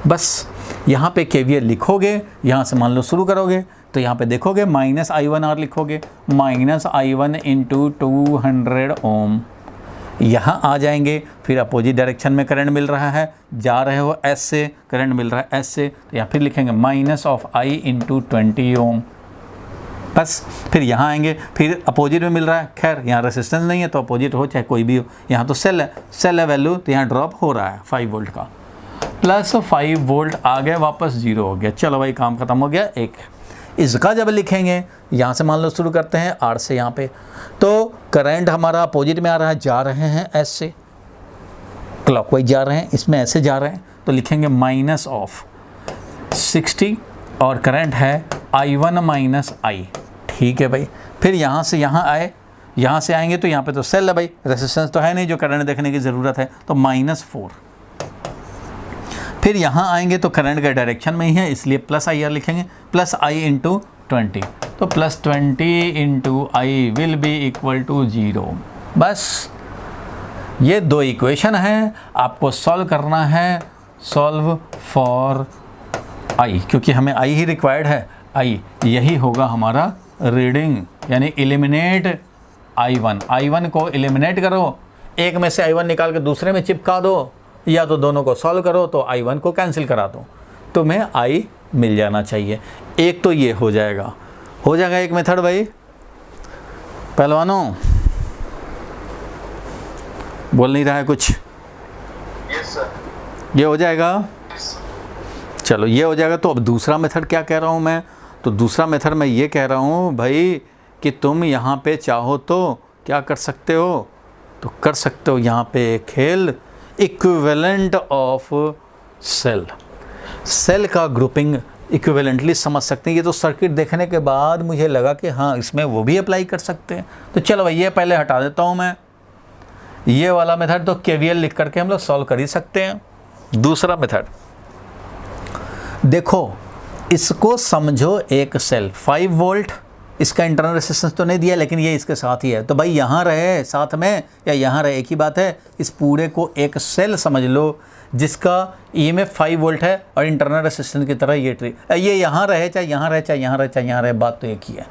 बस यहाँ पे KVL लिखोगे, यहाँ से मान लो शुरू करोगे तो यहाँ पे देखोगे माइनस I1R लिखोगे, माइनस I1 इंटू 200 ओम, यहाँ आ जाएंगे, फिर अपोजिट डायरेक्शन में करंट मिल रहा है, जा रहे हो S से, करंट मिल रहा है S से, तो यहाँ फिर लिखेंगे माइनस ऑफ I इंटू 20 ओम, बस फिर यहाँ आएंगे, फिर अपोजिट में मिल रहा है, खैर यहाँ रेसिस्टेंस नहीं है तो अपोजिट हो चाहे कोई भी हो, यहाँ तो सेल है वैल्यू, तो यहाँ ड्रॉप हो रहा है 5 वोल्ट का, प्लस 5 वोल्ट आ गया, वापस 0 हो गया, चलो भाई काम खत्म हो गया। एक इसका जब लिखेंगे, यहाँ से मान लो शुरू करते हैं R से, यहाँ पे तो करंट हमारा अपोजिट में आ रहा है, जा रहे हैं S से, क्लॉकवाइज जा रहे हैं, इसमें ऐसे जा रहे हैं, तो लिखेंगे माइनस ऑफ 60 और करंट है I1 माइनस I, ठीक है भाई। फिर यहाँ से यहाँ आए, यहाँ से आएंगे तो यहाँ पे तो सेल है भाई, रेसिस्टेंस तो है नहीं जो करंट देखने की ज़रूरत है, तो -4। फिर यहाँ आएंगे तो करंट का डायरेक्शन में ही है, इसलिए प्लस आई आर लिखेंगे, प्लस आई इंटू 20, तो plus 20 into I will be equal to 0। बस ये दो इक्वेशन है, आपको सॉल्व करना है, सॉल्व फॉर आई, क्योंकि हमें आई ही रिक्वायर्ड है, आई यही होगा हमारा रीडिंग, यानी एलिमिनेट I1 को एलिमिनेट करो, एक में से I1 निकाल के दूसरे में चिपका दो, या तो दोनों को सॉल्व करो तो I1 को कैंसिल करा दो, तुम्हें I मिल जाना चाहिए। एक तो ये हो जाएगा एक मेथड भाई। पहलवानों बोल नहीं रहा है कुछ? Yes sir. ये हो जाएगा, चलो ये हो जाएगा। तो अब दूसरा मेथड क्या कह रहा हूँ मैं, तो दूसरा मेथड मैं ये कह रहा हूँ भाई कि तुम यहाँ पे चाहो तो क्या कर सकते हो, तो कर सकते हो यहाँ पे एक खेल, इक्विवेलेंट ऑफ सेल का ग्रुपिंग इक्विवेलेंटली समझ सकते हैं। ये तो सर्किट देखने के बाद मुझे लगा कि हाँ इसमें वो भी अप्लाई कर सकते हैं। तो चलो भाई ये पहले हटा देता हूँ मैं, ये वाला मेथड तो KVL लिख करके हम लोग सॉल्व कर ही सकते हैं। दूसरा मेथड देखो, इसको समझो एक सेल 5 वोल्ट, इसका इंटरनल रेजिस्टेंस तो नहीं दिया लेकिन ये इसके साथ ही है, तो भाई यहाँ रहे साथ में या यहाँ रहे एक ही बात है। इस पूरे को एक सेल समझ लो जिसका EMF 5 वोल्ट है और इंटरनल रेजिस्टेंस की तरह ये यहाँ रहे चाहे यहाँ रहे चाहे यहाँ रहे चाहे यहाँ रहे, बात तो एक ही है।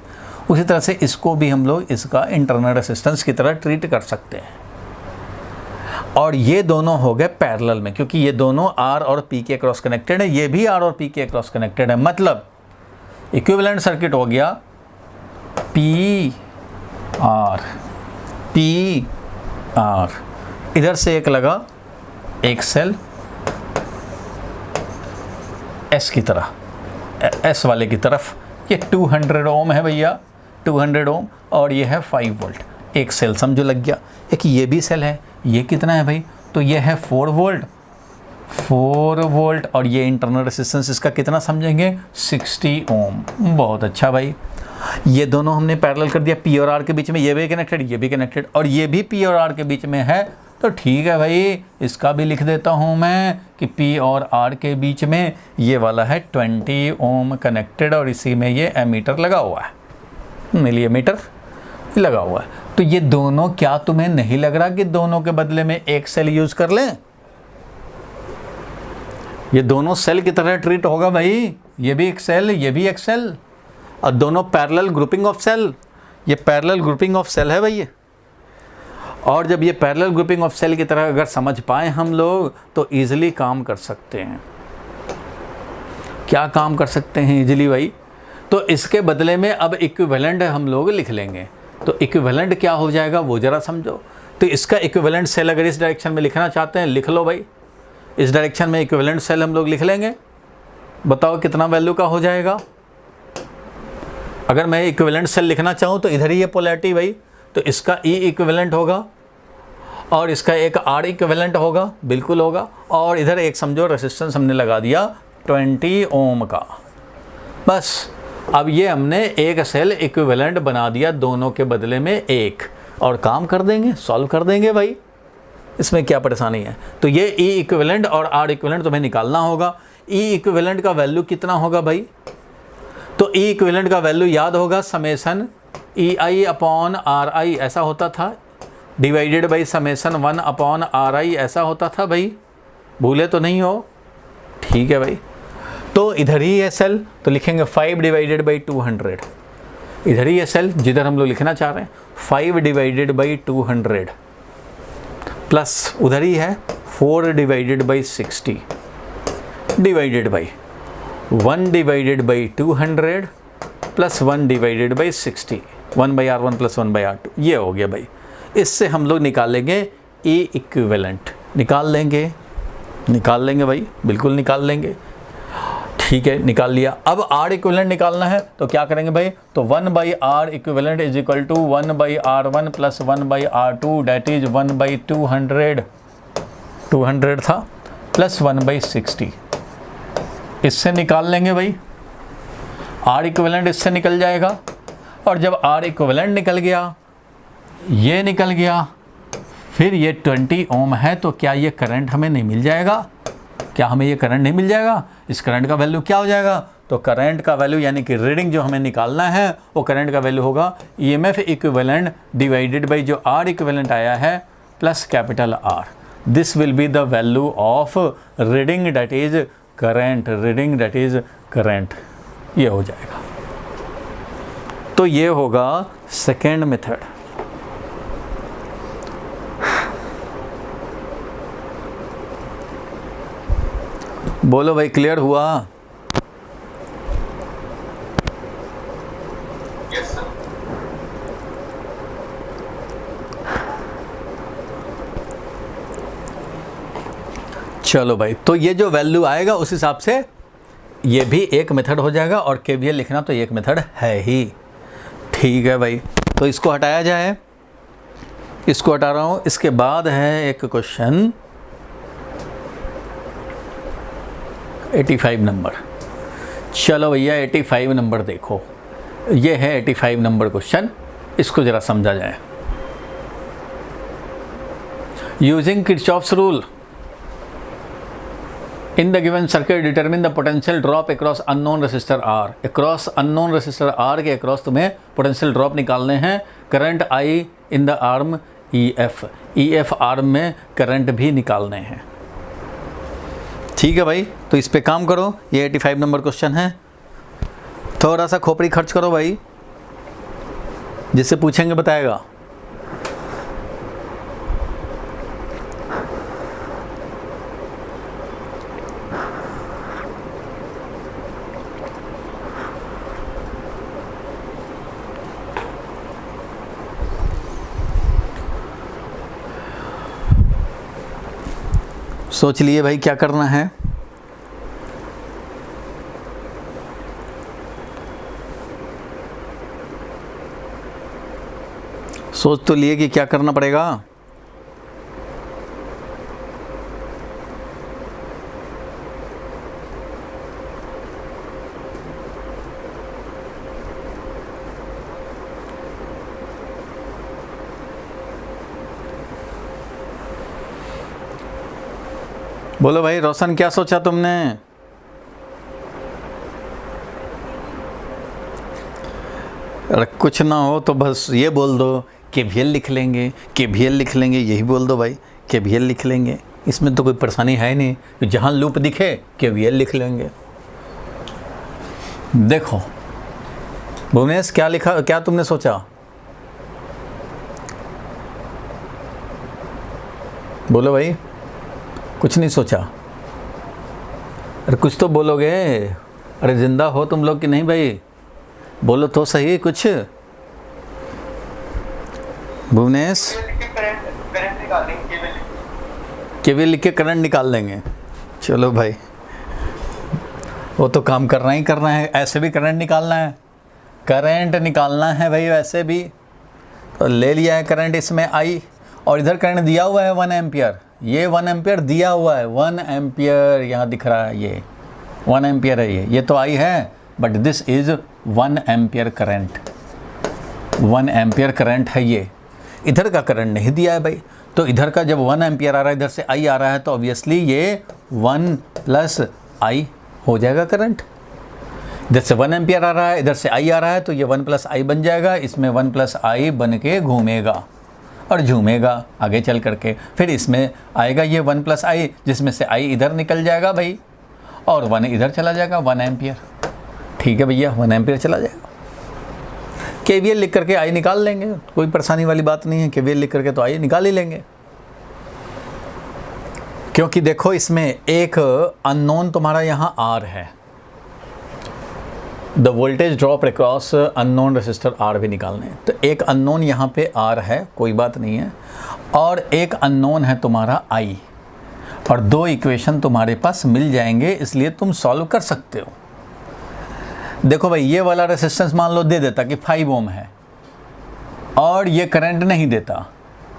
उसी तरह से इसको भी हम लोग इसका इंटरनल रेजिस्टेंस की तरह ट्रीट कर सकते हैं। और ये दोनों हो गए पैरेलल में, क्योंकि ये दोनों R और P के क्रॉस कनेक्टेड है, ये भी R और P के क्रॉस कनेक्टेड है, मतलब इक्विवेलेंट सर्किट हो गया P R। इधर से एक लगा एक सेल S की तरह, S वाले की तरफ, ये 200 ओम है भैया, 200 ओम, और ये है 5 वोल्ट, एक सेल समझो लग गया। एक ये भी सेल है, ये कितना है भाई, तो ये है 4 वोल्ट, और ये इंटरनल रेजिस्टेंस इसका कितना समझेंगे, 60 ओम। बहुत अच्छा भाई, ये दोनों हमने पैरेलल कर दिया, P और R के बीच में, ये भी कनेक्टेड ये भी कनेक्टेड, और ये भी P और R के बीच में है, तो ठीक है भाई इसका भी लिख देता हूँ मैं कि P और R के बीच में ये वाला है 20 ओम कनेक्टेड, और इसी में ये एमीटर लगा हुआ है, मिलीमीटर लगा हुआ है। तो ये दोनों, क्या तुम्हें नहीं लग रहा कि दोनों के बदले में एक सेल यूज कर लें? ये दोनों सेल की तरह ट्रीट होगा भाई, ये भी एक सेल ये भी एक सेल, और दोनों पैरेलल ग्रुपिंग ऑफ सेल, ये पैरेलल ग्रुपिंग ऑफ सेल है भाई ये। और जब ये पैरेलल ग्रुपिंग ऑफ सेल की तरह अगर समझ पाए हम लोग तो ईजिली काम कर सकते हैं। क्या काम कर सकते हैं ईजिली भाई, तो इसके बदले में अब इक्विवेलेंट हम लोग लिख लेंगे। तो इक्विवेलेंट क्या हो जाएगा वो ज़रा समझो। तो इसका इक्विवेलेंट सेल अगर इस डायरेक्शन में लिखना चाहते हैं लिख लो भाई, इस डायरेक्शन में इक्विवेलेंट सेल हम लोग लिख लेंगे। बताओ कितना वैल्यू का हो जाएगा। अगर मैं इक्विवेलेंट सेल लिखना चाहूँ तो इधर ही है पोलैरिटी भाई, तो इसका E इक्विवेलेंट होगा और इसका एक R इक्विवेलेंट होगा, बिल्कुल होगा, और इधर एक समझो रेजिस्टेंस हमने लगा दिया 20 ओम का। बस अब ये हमने एक सेल इक्विवेलेंट बना दिया दोनों के बदले में एक, और काम कर देंगे, सॉल्व कर देंगे भाई, इसमें क्या परेशानी है। तो ये E इक्विवेलेंट और R इक्विवेलेंट तुम्हें निकालना होगा। E इक्विवेलेंट का वैल्यू कितना होगा भाई, तो E इक्विवेलेंट का वैल्यू याद होगा समेसन EI अपॉन RI ऐसा होता था, divided by summation 1 upon RI ऐसा होता था भाई, भूले तो नहीं हो? ठीक है भाई, तो इधर ही है सेल, तो लिखेंगे 5 डिवाइडेड बाई 200, इधर ही है सेल जिधर हम लोग लिखना चाह रहे हैं 5 डिवाइडेड बाई 200, प्लस उधर ही है 4 divided by 60 divided by 1 divided by 200 plus 1 divided by 60, 1 by R1 plus 1 by R2, ये हो गया भाई। इससे हम लोग निकालेंगे E इक्विवेलेंट, निकाल लेंगे भाई, बिल्कुल निकाल लेंगे। ठीक है, निकाल लिया। अब R इक्विवेलेंट निकालना है तो क्या करेंगे भाई, तो 1 by R equivalent is equal to 1 by R1 plus 1 by R2 that is 1 by 200 था प्लस 1 बाई 60, इससे निकाल लेंगे भाई। R इक्विवेलेंट इससे निकल जाएगा, और जब R इक्विवेलेंट निकल गया ये निकल गया, फिर ये 20 ओम है, तो क्या ये करंट हमें नहीं मिल जाएगा? क्या हमें ये करंट नहीं मिल जाएगा? इस करंट का वैल्यू क्या हो जाएगा? तो करंट का वैल्यू यानी कि रीडिंग जो हमें निकालना है वो करंट का वैल्यू होगा ईएमएफ इक्विवेलेंट डिवाइडेड बाई जो आर इक्विवेलेंट आया है plus capital R. This will be the value of reading that is current, reading that is current, ये हो जाएगा। तो ये होगा सेकेंड मेथड। बोलो भाई, क्लियर हुआ? Yes, sir. चलो भाई, तो ये जो वैल्यू आएगा उस हिसाब से ये भी एक मेथड हो जाएगा, और केवीएल लिखना तो एक मेथड है ही। ठीक है भाई, तो इसको हटाया जाए, इसको हटा रहा हूँ। इसके बाद है एक क्वेश्चन 85 नंबर। चलो भैया 85 नंबर देखो, ये है 85 नंबर क्वेश्चन, इसको ज़रा समझा जाए। Using Kirchhoff's rule in the given circuit determine the potential drop across unknown resistor R। across unknown resistor R के across तुम्हें potential drop निकालने हैं। Current I in the arm EF, EF arm में करंट भी निकालने हैं। ठीक है भाई, तो इस पे काम करो। ये 85 नंबर क्वेश्चन है, थोड़ा सा खोपड़ी खर्च करो भाई, जिससे पूछेंगे बताएगा। सोच लिए भाई क्या करना है? सोच तो लिए कि क्या करना पड़ेगा। बोलो भाई रोशन, क्या सोचा तुमने? अरे कुछ ना हो तो बस ये बोल दो केवीएल लिख लेंगे, केवीएल लिख लेंगे, यही बोल दो भाई, केवीएल लिख लेंगे। इसमें तो कोई परेशानी है नहीं, जहाँ लूप दिखे केवीएल लिख लेंगे। देखो भुवनेश, क्या लिखा, क्या तुमने सोचा? बोलो भाई, कुछ नहीं सोचा? अरे कुछ तो बोलोगे। अरे जिंदा हो तुम लोग कि नहीं भाई? बोलो तो सही कुछ। भुवनेश, करंट निकाल देंगे, केवीएल लिख के करंट निकाल लेंगे। चलो भाई, वो तो काम करना ही करना है, ऐसे भी करंट निकालना है, करंट निकालना है भाई वैसे भी। तो ले लिया है करंट इसमें आई, और इधर करंट दिया हुआ है 1 एम्पियर, ये 1 एम्पियर दिया हुआ है, 1 एम्पियर यहाँ दिख रहा है, ये 1 एम्पियर है, ये तो आई है, but this is 1 ampere current, 1 ampere current है ये। इधर का करंट नहीं दिया है भाई, तो इधर का जब 1 एम्पियर आ रहा है, इधर से आई आ रहा है, तो ऑब्वियसली ये 1 प्लस आई हो जाएगा करंट। इधर से 1 एम्पियर आ रहा है, इधर से आई आ रहा है, तो ये 1 प्लस आई बन जाएगा, इसमें 1 प्लस आई बन के घूमेगा और झूमेगा आगे चल करके। फिर इसमें आएगा ये 1 प्लस आई, जिसमें से आई इधर निकल जाएगा भाई, और 1 इधर चला जाएगा, 1 एम्पियर। ठीक है भैया, 1 एम्पियर चला जाएगा। केवीएल लिख करके आई निकाल लेंगे, कोई परेशानी वाली बात नहीं है, केवीएल लिख करके तो आई निकाल ही लेंगे। क्योंकि देखो इसमें एक अननोन तुम्हारा यहाँ आर है, the voltage drop across unknown resistor R भी निकालने हैं, तो एक अननोन यहाँ पे आर है, कोई बात नहीं है, और एक अननोन है तुम्हारा आई, और 2 इक्वेशन तुम्हारे पास मिल जाएंगे, इसलिए तुम सॉल्व कर सकते हो। देखो भाई, ये वाला रेसिस्टेंस मान लो दे देता कि 5 ओम है, और ये करंट नहीं देता,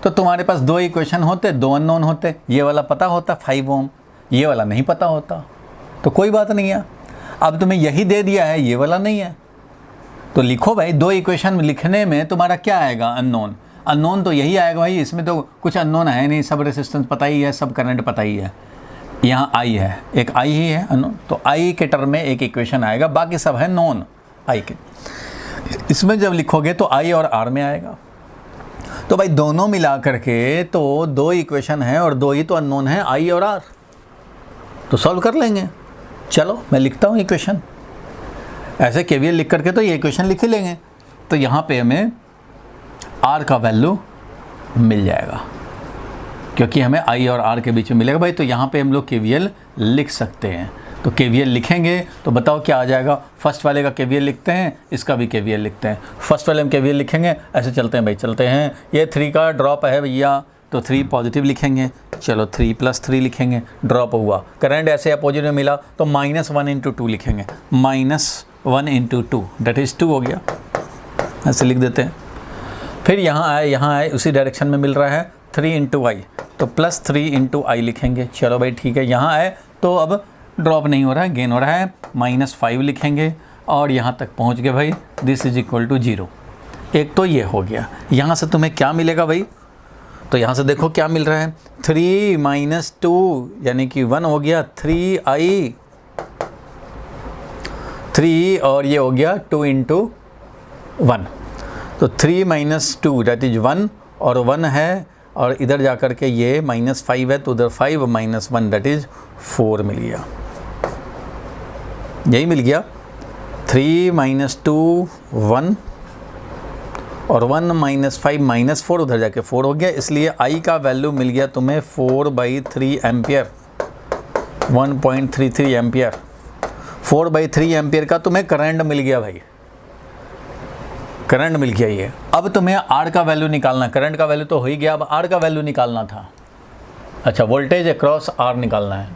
तो तुम्हारे पास 2 इक्वेशन होते, 2 अननोन होते, ये वाला पता होता 5 ओम, ये वाला नहीं पता होता, तो कोई बात नहीं है। अब तुम्हें यही दे दिया है, ये वाला नहीं है, तो लिखो भाई, 2 इक्वेशन लिखने में तुम्हारा क्या आएगा? अननोन। अननोन तो यही आएगा भाई, इसमें तो कुछ अननोन है नहीं, सब रेसिस्टेंस पता ही है, सब करंट पता ही है। यहाँ आई है, एक आई ही है अननोन, तो आई के टर्म में एक इक्वेशन आएगा, बाकी सब है नॉन आई के। इसमें जब लिखोगे तो आई और आर में आएगा। तो भाई दोनों मिला करके तो 2 इक्वेशन है और 2 ही तो अननोन है, आई और आर, तो सॉल्व कर लेंगे। चलो मैं लिखता हूँ इक्वेशन, ऐसे केवीएल लिख करके तो ये इक्वेशन लिख ही लेंगे। तो यहाँ पे हमें आर का वैल्यू मिल जाएगा, क्योंकि हमें आई और आर के बीच में मिलेगा भाई। तो यहाँ पे हम लोग केवीएल लिख सकते हैं। तो केवीएल लिखेंगे तो बताओ क्या आ जाएगा। फर्स्ट वाले का केवीएल लिखते हैं, इसका भी केवीएल लिखते हैं। फर्स्ट वाले हम केवीएल लिखेंगे, ऐसे चलते हैं भाई, चलते हैं। ये 3 का ड्रॉप है भैया, तो 3 पॉजिटिव लिखेंगे। चलो 3 + 3 लिखेंगे, ड्रॉप हुआ, करंट ऐसे अपोजिट में मिला तो -1 × 2 लिखेंगे। -1 × 2 दैट इज़ 2 हो गया, ऐसे लिख देते हैं। फिर यहाँ आए उसी डायरेक्शन में मिल रहा है 3 × I, तो +3 × I लिखेंगे। चलो भाई ठीक है, यहाँ आए तो अब ड्रॉप नहीं हो रहा है, गेन हो रहा है, -5 लिखेंगे और यहाँ तक पहुँच गए भाई, दिस इज इक्वल टू 0। एक तो ये हो गया। यहाँ से तुम्हें क्या मिलेगा भाई, तो यहाँ से देखो क्या मिल रहा है, 3 - 2 यानी कि 1 हो गया, 3I 3 और ये हो गया 2 × 1, तो 3 - 2 दैट इज 1 और 1 है, और इधर जा कर के ये -5 है, तो उधर 5 - 1 दैट इज 4 मिल गया। यही मिल गया, 3 - 2 1 और 1 - 5 - 4 उधर जाके 4 हो गया। इसलिए आई का वैल्यू मिल गया तुम्हें 4/3 एम्पियर, 1.33 एम्पियर। 4/3 एम्पियर का तुम्हें करंट मिल गया भाई, करंट मिल गया ये। अब तुम्हें आर का वैल्यू निकालना, करंट का वैल्यू तो हो ही गया, अब आर का वैल्यू निकालना था। अच्छा, वोल्टेज अक्रॉस आर निकालना है,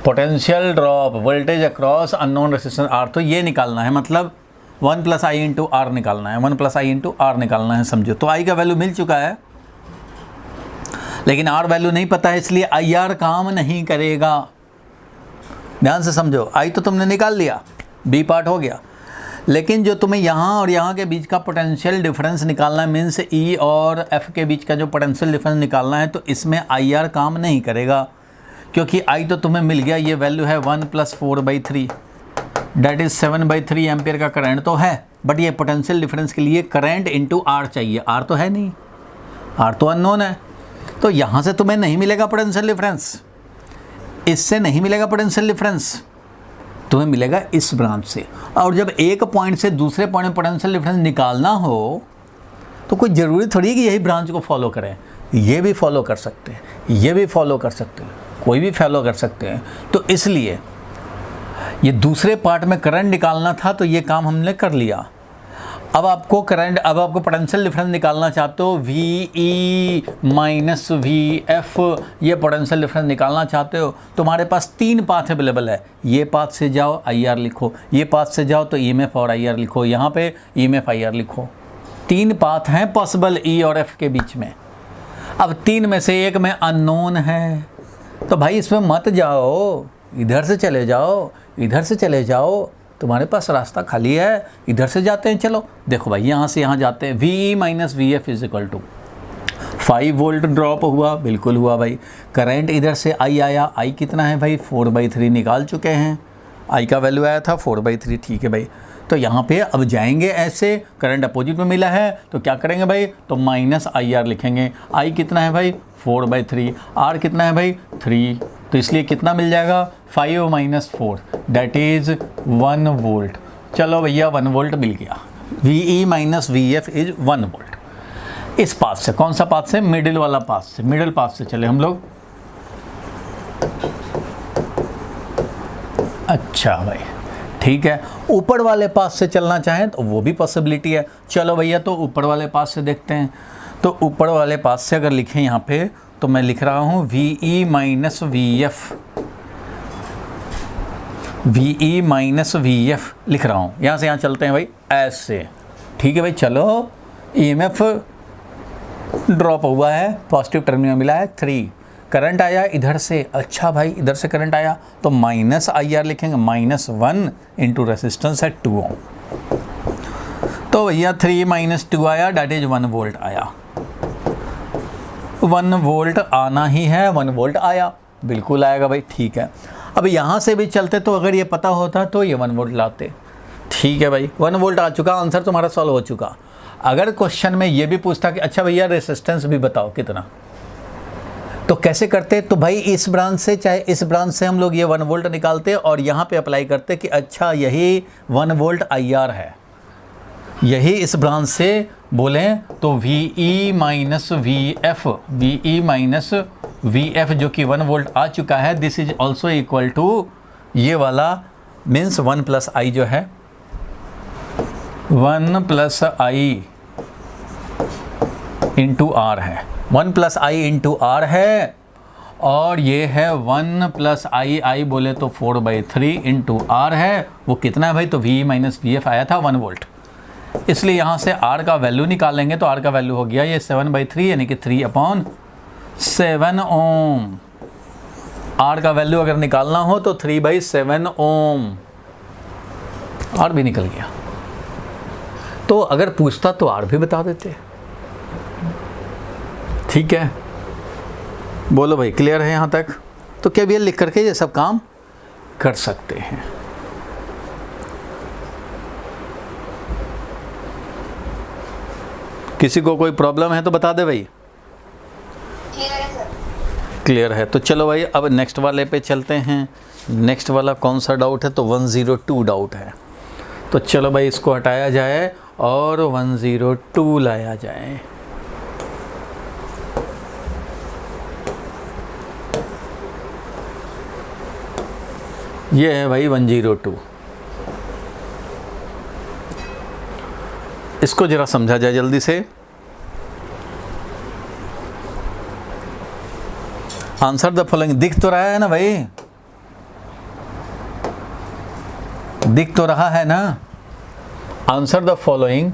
potential drop voltage across unknown resistance R, तो ये निकालना है, मतलब 1 + I × R निकालना है, 1 + I × R निकालना है, समझो। तो I का वैल्यू मिल चुका है, लेकिन R वैल्यू नहीं पता है, इसलिए IR काम नहीं करेगा। ध्यान से समझो, I तो तुमने निकाल लिया, B पार्ट हो गया, लेकिन जो तुम्हें यहाँ और यहाँ के बीच का पोटेंशियल डिफरेंस निकालना है, मीन्स E और F के बीच का जो पोटेंशियल डिफरेंस निकालना है, तो इसमें IR काम नहीं करेगा, क्योंकि I तो तुम्हें मिल गया, ये वैल्यू है 1 + 4/3 डेट इज़ 7/3 एम्पियर का करंट तो है, बट ये पोटेंशियल डिफरेंस के लिए करंट × R चाहिए, R तो है नहीं, R तो अननोन है। तो यहाँ से तुम्हें नहीं मिलेगा पोटेंशियल डिफरेंस, इससे नहीं मिलेगा पोटेंशियल डिफरेंस, तुम्हें मिलेगा इस ब्रांच से। और जब एक पॉइंट से दूसरे पॉइंट में पोटेंशियल डिफरेंस निकालना हो तो कोई ज़रूरी थोड़ी है कि यही ब्रांच को फॉलो करें, ये भी फॉलो कर सकते हैं, ये भी फॉलो कर सकते हैं, कोई भी फॉलो कर सकते हैं। तो इसलिए ये दूसरे पार्ट में करंट निकालना था, तो ये काम हमने कर लिया। अब आपको पोटेंशियल डिफरेंस निकालना चाहते हो, VE - VF, ये पोटेंशियल डिफरेंस निकालना चाहते हो, तुम्हारे पास 3 पाथ अवेलेबल है। ये पाथ से जाओ IR लिखो, ये पाथ से जाओ तो EMF और IR लिखो, यहाँ पे EMF IR लिखो। 3 पाथ हैं पॉसिबल E और F के बीच में। अब 3 में से एक में अननोन है, तो भाई इसमें मत जाओ, इधर से चले जाओ, इधर से चले जाओ, तुम्हारे पास रास्ता खाली है, इधर से जाते हैं। चलो देखो भाई, यहाँ से यहाँ जाते हैं, VE - VF = 5 वोल्ट ड्रॉप हुआ, बिल्कुल हुआ भाई। करंट इधर से I आया, I कितना है भाई, 4/3 निकाल चुके हैं, I का वैल्यू आया था 4/3, ठीक है भाई। तो यहाँ पे अब जाएंगे ऐसे, करंट अपोजिट में मिला है तो क्या करेंगे भाई, तो -IR लिखेंगे। I कितना है भाई, 4/3, R कितना है भाई, 3, तो इसलिए कितना मिल जाएगा, 5 - 4 दैट इज़ 1 वोल्ट। चलो भैया 1 वोल्ट मिल गया, VE - VF इज 1 वोल्ट। इस पाथ से, कौन सा पाथ से, मिडिल वाला पाथ से, मिडिल पाथ से चले हम लोग। अच्छा भाई ठीक है, ऊपर वाले पाथ से चलना चाहें तो वो भी पॉसिबिलिटी है। चलो भैया तो ऊपर वाले पाथ से देखते हैं। तो ऊपर वाले पाथ से अगर लिखें यहाँ पे, तो मैं लिख रहा हूँ VE - VF, VE - VF लिख रहा हूँ। यहाँ से यहाँ चलते हैं भाई ऐसे, ठीक है भाई। चलो EMF ड्रॉप हुआ है, पॉजिटिव टर्मिनल मिला है 3, करंट आया इधर से, अच्छा भाई इधर से करंट आया तो -IR लिखेंगे, -1 × रेसिस्टेंस है 2 ओम। तो भैया 3 - 2 आया, डैट इज 1 वोल्ट आया। 1 वोल्ट आना ही है, 1 वोल्ट आया, बिल्कुल आएगा भाई, ठीक है। अब यहाँ से भी चलते तो अगर ये पता होता तो ये 1 वोल्ट लाते, ठीक है भाई, 1 वोल्ट आ चुका, आंसर तुम्हारा सॉल्व हो चुका। अगर क्वेश्चन में ये भी पूछता कि अच्छा भैया रेसिस्टेंस भी बताओ कितना, तो कैसे करते? तो भाई इस ब्रांच से चाहे इस ब्रांच से हम लोग ये 1 वोल्ट निकालते और यहाँ पे अप्लाई करते कि अच्छा यही 1 वोल्ट IR है, यही इस ब्रांच से बोलें तो VE माइनस VF जो कि 1 वोल्ट आ चुका है, this is also equal to ये वाला, मीन्स 1 प्लस I जो है 1 प्लस I इंटू R है, 1 प्लस I इंटू R है, और ये है 1 प्लस I बोले तो 4/3 इंटू R है, वो कितना है भाई? तो VE माइनस VF आया था 1 वोल्ट, इसलिए यहाँ से R का वैल्यू निकालेंगे तो R का वैल्यू हो गया ये 7/3 यानी कि 3/7 ओम। R का वैल्यू अगर निकालना हो तो 3/7 ओम, R भी निकल गया। तो अगर पूछता तो R भी बता देते, ठीक है। बोलो भाई, क्लियर है यहाँ तक? तो क्या भी लिख करके ये सब काम कर सकते हैं। किसी को कोई प्रॉब्लम है तो बता दे भाई। क्लियर है तो चलो भाई अब नेक्स्ट वाले पे चलते हैं। नेक्स्ट वाला कौन सा डाउट है? तो 102 डाउट है। तो चलो भाई इसको हटाया जाए और 102 लाया जाए। ये है भाई 102। इसको जरा समझा जाए जल्दी से। Answer the following. दिख तो रहा है ना भाई, दिख तो रहा है ना। Answer the following.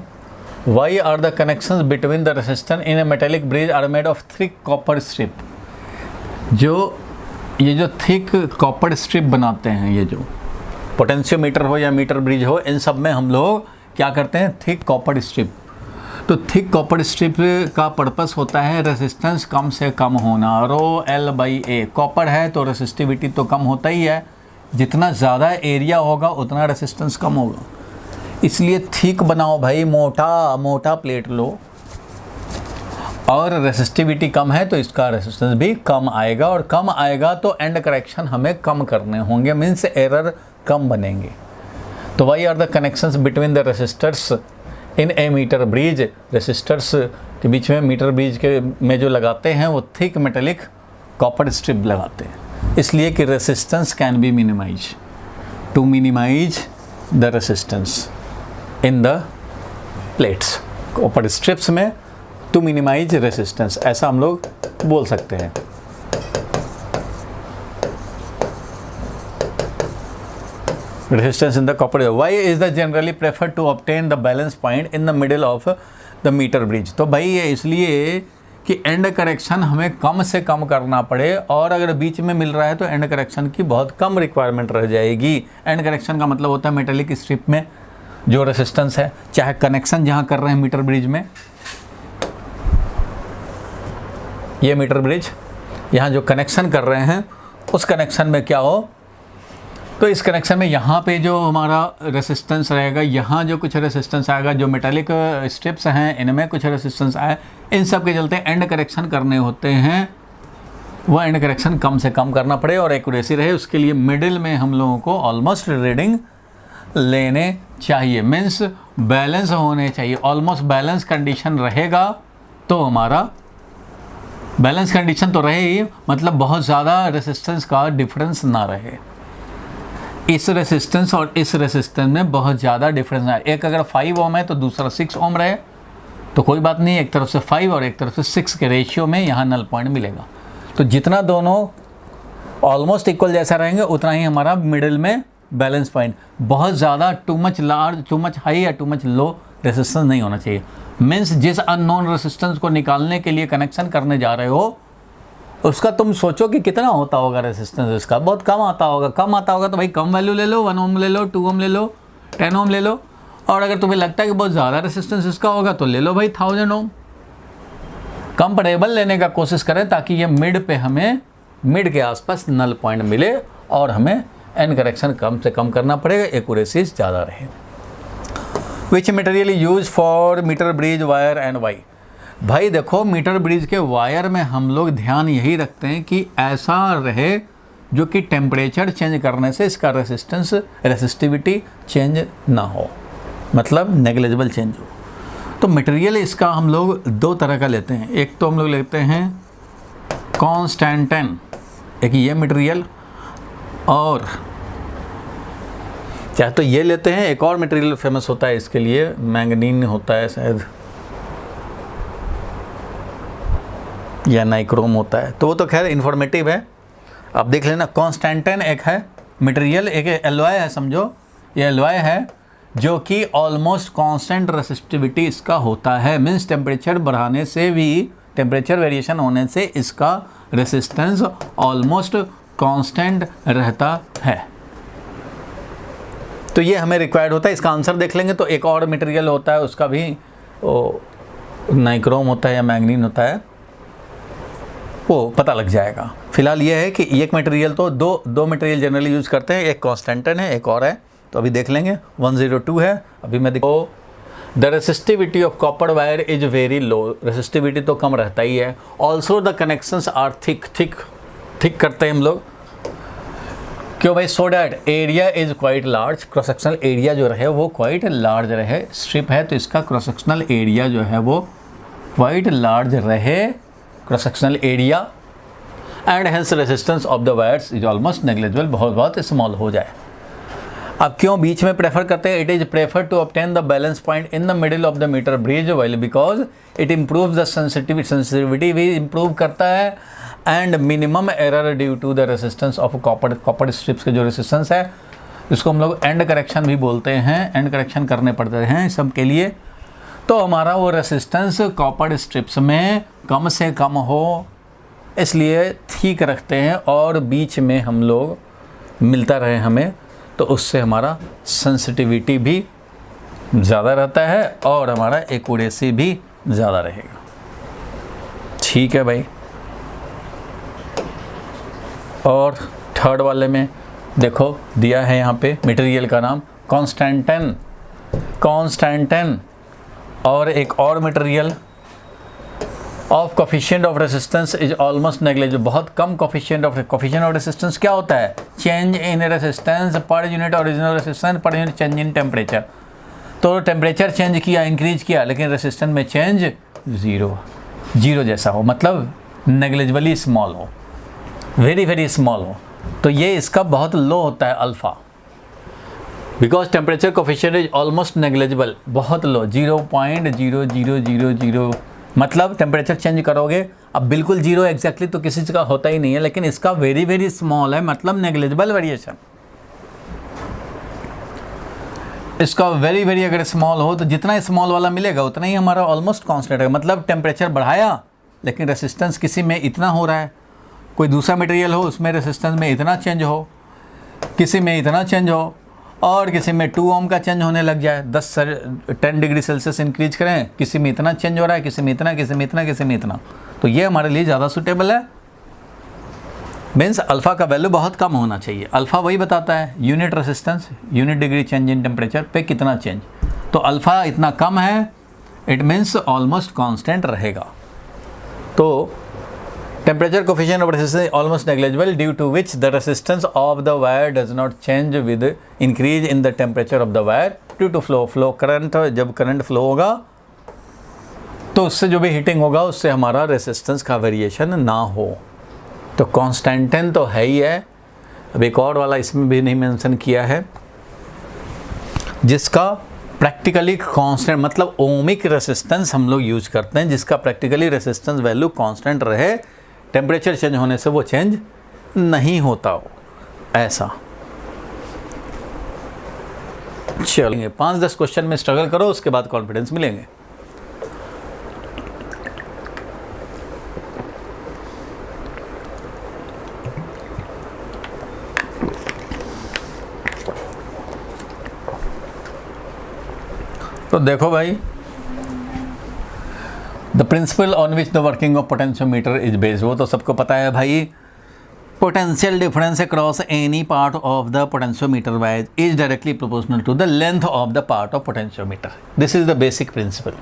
Why are the connections between the resistor in a metallic bridge are made of thick copper strip. ये जो थिक कॉपर स्ट्रिप बनाते हैं, ये जो पोटेंशियोमीटर हो या मीटर ब्रिज हो, इन सब में हम लोग क्या करते हैं? Thick copper strip. तो थिक कॉपर स्ट्रिप का पर्पस होता है रेसिस्टेंस कम से कम होना। ρL/A कॉपर है तो रेसिस्टिविटी तो कम होता ही है, जितना ज़्यादा एरिया होगा उतना रेसिस्टेंस कम होगा। इसलिए थिक बनाओ भाई, मोटा प्लेट लो, और रेसिस्टिविटी कम है तो इसका रेसिस्टेंस भी कम आएगा, और कम आएगा तो एंड करेक्शन हमें कम करने होंगे, मीन्स एरर कम बनेंगे। तो why are the connections between the resistors in a metre bridge. Resistors के बीच में मीटर ब्रिज के में जो लगाते हैं वो थिक मेटेलिक कॉपर स्ट्रिप लगाते हैं, इसलिए कि resistance can be minimise, to minimise the resistance in the plates, copper strips में, टू मिनिमाइज रेसिस्टेंस, ऐसा हम लोग बोल सकते हैं। Resistance in the copper. Why is the generally preferred to obtain the balance point in the middle of the meter bridge? तो भाई ये इसलिए कि एंड करेक्शन हमें कम से कम करना पड़े, और अगर बीच में मिल रहा है तो एंड करेक्शन की बहुत कम रिक्वायरमेंट रह जाएगी। एंड करेक्शन का मतलब होता है मेटेलिक स्ट्रिप में जो रेसिस्टेंस है, चाहे कनेक्शन जहाँ कर रहे हैं मीटर ब्रिज में, ये मीटर ब्रिज यहाँ जो कनेक्शन कर रहे हैं उस कनेक्शन में क्या हो, तो इस कनेक्शन में यहाँ पे जो हमारा रेसिस्टेंस रहेगा, यहाँ जो कुछ रेसिस्टेंस आएगा, जो मेटालिक स्ट्रिप्स हैं इनमें कुछ रेसिस्टेंस आए, इन सब के चलते एंड करेक्शन करने होते हैं, वह एंड करेक्शन कम से कम करना पड़े और एक्यूरेसी रहे, उसके लिए मिडिल में हम लोगों को ऑलमोस्ट रीडिंग लेने चाहिए, मीन्स बैलेंस होने चाहिए। ऑलमोस्ट बैलेंस कंडीशन रहेगा तो हमारा बैलेंस कंडीशन तो रहे ही, मतलब बहुत ज़्यादा रेसिस्टेंस का डिफरेंस ना रहे। इस रेसिस्टेंस और इस रेसिस्टेंस में बहुत ज़्यादा डिफरेंस ना है। एक अगर 5 ओम है तो दूसरा 6 ओम रहे तो कोई बात नहीं, एक तरफ से 5 और एक तरफ से 6 के रेशियो में यहाँ नल पॉइंट मिलेगा। तो जितना दोनों ऑलमोस्ट इक्वल जैसा रहेंगे उतना ही हमारा मिडिल में बैलेंस पॉइंट। बहुत ज़्यादा too much large, too much high या टू मच लो रेसिस्टेंस नहीं होना चाहिए। मीन्स जिस अननोन रेसिस्टेंस को निकालने के लिए कनेक्शन करने जा रहे हो उसका तुम सोचो कि कितना होता होगा रेसिस्टेंस, इसका बहुत कम आता होगा। कम आता होगा तो भाई कम वैल्यू ले लो, 1 ओम ले लो, 2 ओम ले लो, 10 ओम ले लो, और अगर तुम्हें लगता है कि बहुत ज़्यादा रेसिस्टेंस इसका होगा तो ले लो भाई 1000 ओम। कंफर्टेबल लेने का कोशिश करें ताकि ये मिड पे हमें मिड के आसपास नल पॉइंट मिले और हमें एन करेक्शन कम से कम करना पड़ेगा, एक्यूरेसी ज़्यादा रहे। Which material use for metre bridge wire and why. भाई देखो, मीटर ब्रिज के वायर में हम लोग ध्यान यही रखते हैं कि ऐसा रहे जो कि टेम्परेचर चेंज करने से इसका रेसिस्टिविटी चेंज ना हो, मतलब नेग्लिजिबल चेंज हो। तो मटेरियल इसका हम लोग दो तरह का लेते हैं। एक तो हम लोग लेते हैं कॉन्स्टेंटेन, एक ये मटेरियल, और चाहे तो ये लेते हैं। एक और मटेरियल फेमस होता है इसके लिए, मैंगनीन होता है शायद, या नाइक्रोम होता है, तो वो तो खैर इन्फॉर्मेटिव है, आप देख लेना। कॉन्स्टेंटेन एक है मटेरियल, एक एलॉय है, समझो ये एलॉय है जो कि ऑलमोस्ट कांस्टेंट रेसिस्टिविटी इसका होता है। मीन्स टेम्परेचर बढ़ाने से भी, टेम्परेचर वेरिएशन होने से इसका रेसिस्टेंस ऑलमोस्ट कांस्टेंट रहता है। तो ये हमें रिक्वायर्ड होता है। इसका आंसर देख लेंगे तो एक और मटेरियल होता है, उसका भी नाइक्रोम होता है या मैंगनीन होता है, वो पता लग जाएगा। फिलहाल ये है कि एक मटेरियल तो दो मटेरियल जनरली यूज़ करते हैं, एक कॉन्स्टेंटेन है, एक और है, तो अभी देख लेंगे। 102 है। अभी मैं देखो, the resistivity of copper wire is very low. Resistivity तो कम रहता ही है। Also the connections are thick करते हैं हम लोग, क्यों भाई? So that area is quite large, cross sectional area जो रहे वो क्वाइट लार्ज रहे। स्ट्रिप है तो इसका क्रॉस सेक्शनल एरिया जो है वो क्वाइट लार्ज रहे, cross sectional area, and hence resistance of the wires is almost negligible, बहुत स्मॉल हो जाए। अब क्यों बीच में प्रेफर करते हैं? It is prefer to obtain the balance point in the middle of the metre bridge while, because it improve the sensitivity भी इम्प्रूव करता है, and minimum error due to the resistance of copper strips के जो रेसिस्टेंस है, इसको हम लोग एंड करेक्शन भी बोलते हैं, एंड करेक्शन करने पड़ते हैं सब के लिए। तो हमारा वो रेसिस्टेंस कॉपर स्ट्रिप्स में कम से कम हो, इसलिए ठीक रखते हैं, और बीच में हम लोग मिलता रहे हमें, तो उससे हमारा सेंसिटिविटी भी ज़्यादा रहता है और हमारा एक्यूरेसी भी ज़्यादा रहेगा। ठीक है भाई। और थर्ड वाले में देखो दिया है यहाँ पे मटेरियल का नाम कॉन्स्टेंटेन, और एक और material of coefficient of resistance is almost negligible, बहुत कम कोफिशिएंट ऑफ रेसिस्टेंस क्या होता है? Change in resistance per unit original resistance per unit change in temperature. तो टेम्परेचर चेंज किया, इंक्रीज किया, लेकिन रेसिस्टेंस में चेंज जीरो जैसा हो, मतलब नेग्लिजिबली स्मॉल हो, वेरी स्मॉल हो। तो ये इसका बहुत लो होता है alpha, because temperature coefficient is almost negligible, बहुत लो, 0.0000, मतलब टेम्परेचर चेंज करोगे अब बिल्कुल जीरो एग्जैक्टली तो किसी चीज़ का होता ही नहीं है, लेकिन इसका वेरी स्मॉल है, मतलब नेग्लिजिबल वेरिएशन। इसका वेरी अगर स्मॉल हो तो जितना स्मॉल वाला मिलेगा उतना ही हमारा ऑलमोस्ट कांस्टेंट है, मतलब टेम्परेचर बढ़ाया लेकिन रेसिस्टेंस किसी में इतना हो रहा है, कोई दूसरा मटेरियल हो उसमें रेसिस्टेंस में इतना चेंज हो, किसी में इतना चेंज हो, और किसी में 2 ओम का चेंज होने लग जाए, 10 डिग्री सेल्सियस इंक्रीज करें, किसी में इतना चेंज हो रहा है, किसी में इतना, किसी में इतना, किसी में इतना, तो ये हमारे लिए ज़्यादा सूटेबल है। मीन्स अल्फ़ा का वैल्यू बहुत कम होना चाहिए। अल्फ़ा वही बताता है unit resistance, unit degree change in temperature पे कितना चेंज, तो अल्फ़ा इतना कम है, इट मीन्स ऑलमोस्ट कांस्टेंट रहेगा। तो temperature coefficient of resistance almost negligible due to which the resistance of the wire does not change with increase in the temperature of the wire due to flow current. जब करंट फ्लो होगा तो उससे जो भी हीटिंग होगा उससे हमारा रेसिस्टेंस का वेरिएशन ना हो। तो कॉन्स्टेंटेन तो है ही है। अब एक और वाला इसमें भी नहीं मेंशन किया है, जिसका प्रैक्टिकली कांस्टेंट, मतलब ओमिक रेसिस्टेंस हम लोग यूज करते हैं, जिसका प्रैक्टिकली रेसिस्टेंस वैल्यू कांस्टेंट रहे, टेम्परेचर चेंज होने से वो चेंज नहीं होता हो, ऐसा। चलेंगे 5-10 क्वेश्चन में स्ट्रगल करो, उसके बाद कॉन्फिडेंस मिलेंगे। तो देखो भाई, the the principle on which the working of potentiometer is based, वो तो सबको पता है भाई, potential difference across any part of the potentiometer wire is directly proportional to the length of the part of potentiometer. This is the basic principle.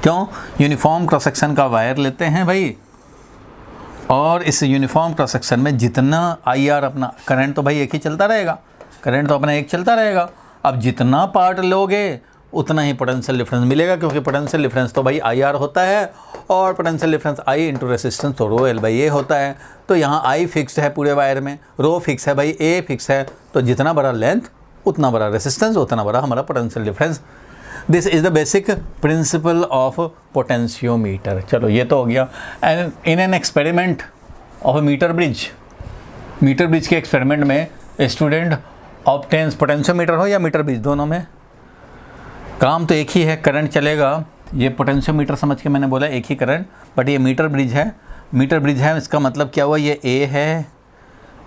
क्यों? यूनिफॉर्म क्रॉस सेक्शन का वायर लेते हैं भाई, और इस यूनिफॉर्म क्रॉस सेक्शन में जितना आई आर अपना करंट तो भाई एक ही चलता रहेगा, करंट तो अपना एक चलता रहेगा। अब जितना पार्ट लोगे उतना ही पोटेंशियल डिफरेंस मिलेगा, क्योंकि पोटेंशियल डिफरेंस तो भाई आई आर होता है, और potential difference I into resistance तो रो एल बाई ए होता है। तो यहाँ आई फिक्स्ड है पूरे वायर में, रो फिक्स है भाई, ए फिक्स है, तो जितना बड़ा लेंथ उतना बड़ा रेसिस्टेंस, उतना बड़ा हमारा potential difference. This is the basic principle of potentiometer. चलो ये तो हो गया। And in an experiment of metre bridge, metre bridge के एक्सपेरिमेंट में स्टूडेंट ऑब्टेन्स, पोटेंशियोमीटर हो या मीटर ब्रिज, दोनों में काम तो एक ही है, करंट चलेगा। ये पोटेंशियोमीटर समझ के मैंने बोला एक ही करंट, बट ये मीटर ब्रिज है। मीटर ब्रिज है, इसका मतलब क्या हुआ, ये ए है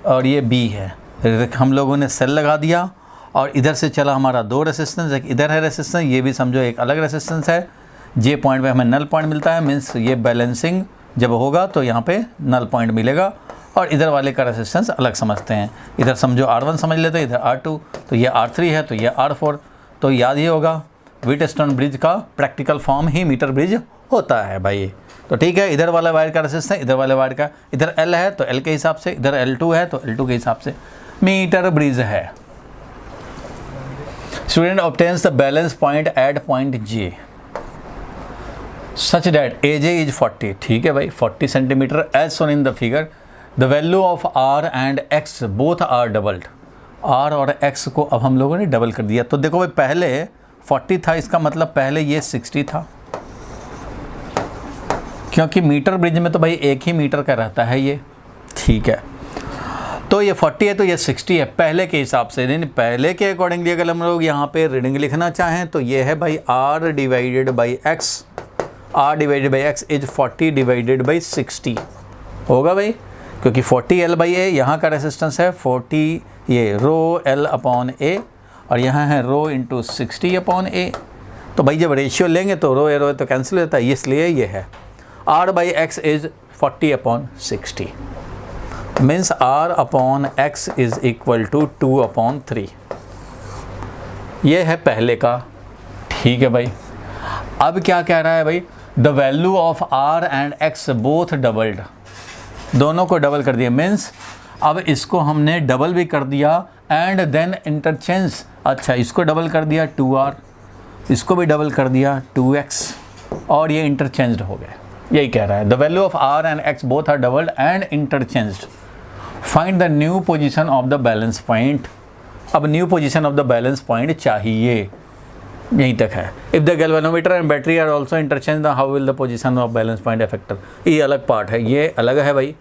और ये बी है। हम लोगों ने सेल लगा दिया और इधर से चला हमारा दो रेसिस्टेंस, एक इधर है रेसिस्टेंस, ये भी समझो एक अलग रेसिस्टेंस है। जे पॉइंट पे हमें नल पॉइंट मिलता है, मीन्स ये बैलेंसिंग जब होगा तो यहाँ पे नल पॉइंट मिलेगा, और इधर वाले का रेसिस्टेंस अलग समझते हैं। इधर समझो R1 समझ लेते हैं, इधर R2, तो ये R3 है, तो ये R4। तो याद ही होगा व्हीटस्टोन ब्रिज का प्रैक्टिकल फॉर्म ही मीटर ब्रिज होता है भाई। तो ठीक है, इधर वाला वायर का रेसिस्टेंस, इधर वाले वायर का, इधर L है तो L के हिसाब से, इधर L2 है तो L2 के हिसाब से मीटर ब्रिज है। Student obtains the balance point at point J such that AJ is 40। ठीक है भाई, 40 centimetre as shown in the figure. The value of R and X both are doubled. R और X को अब हम लोगों ने डबल कर दिया। तो देखो भाई, पहले 40 था, इसका मतलब पहले ये 60 था, क्योंकि मीटर ब्रिज में तो भाई एक ही मीटर का रहता है ये। ठीक है, तो ये 40 है तो ये 60 है पहले के हिसाब से। नहीं, पहले के अकॉर्डिंगली अगर हम लोग यहाँ पे रीडिंग लिखना चाहें तो ये है भाई R divided by X। R divided by X is 40 divided by 60 होगा भाई, क्योंकि 40 L बाई A यहाँ का रेसिस्टेंस है, 40 ये रो L अपॉन A, और यहाँ है रो इंटू 60 अपॉन A। तो भाई जब रेशियो लेंगे तो रो ए तो कैंसिल होता है, इसलिए ये है R by X is 40 upon 60, means R upon X is equal to 2 upon 3। ये है पहले का। ठीक है भाई, अब क्या कह रहा है भाई, the value of R and X both doubled, दोनों को डबल कर दिया, मीन्स अब इसको हमने डबल भी कर दिया एंड देन इंटरचेंज। अच्छा, इसको डबल कर दिया 2R, इसको भी डबल कर दिया 2X, और ये इंटरचेंज्ड हो गए। यही कह रहा है, the value of R and X both are doubled and interchanged. Find the new position of the balance point. अब new position of the balance point चाहिए, यहीं तक है। If the galvanometer and battery are also interchange, how will the position of balance point affected. ये अलग पार्ट है, ये अलग है भाई।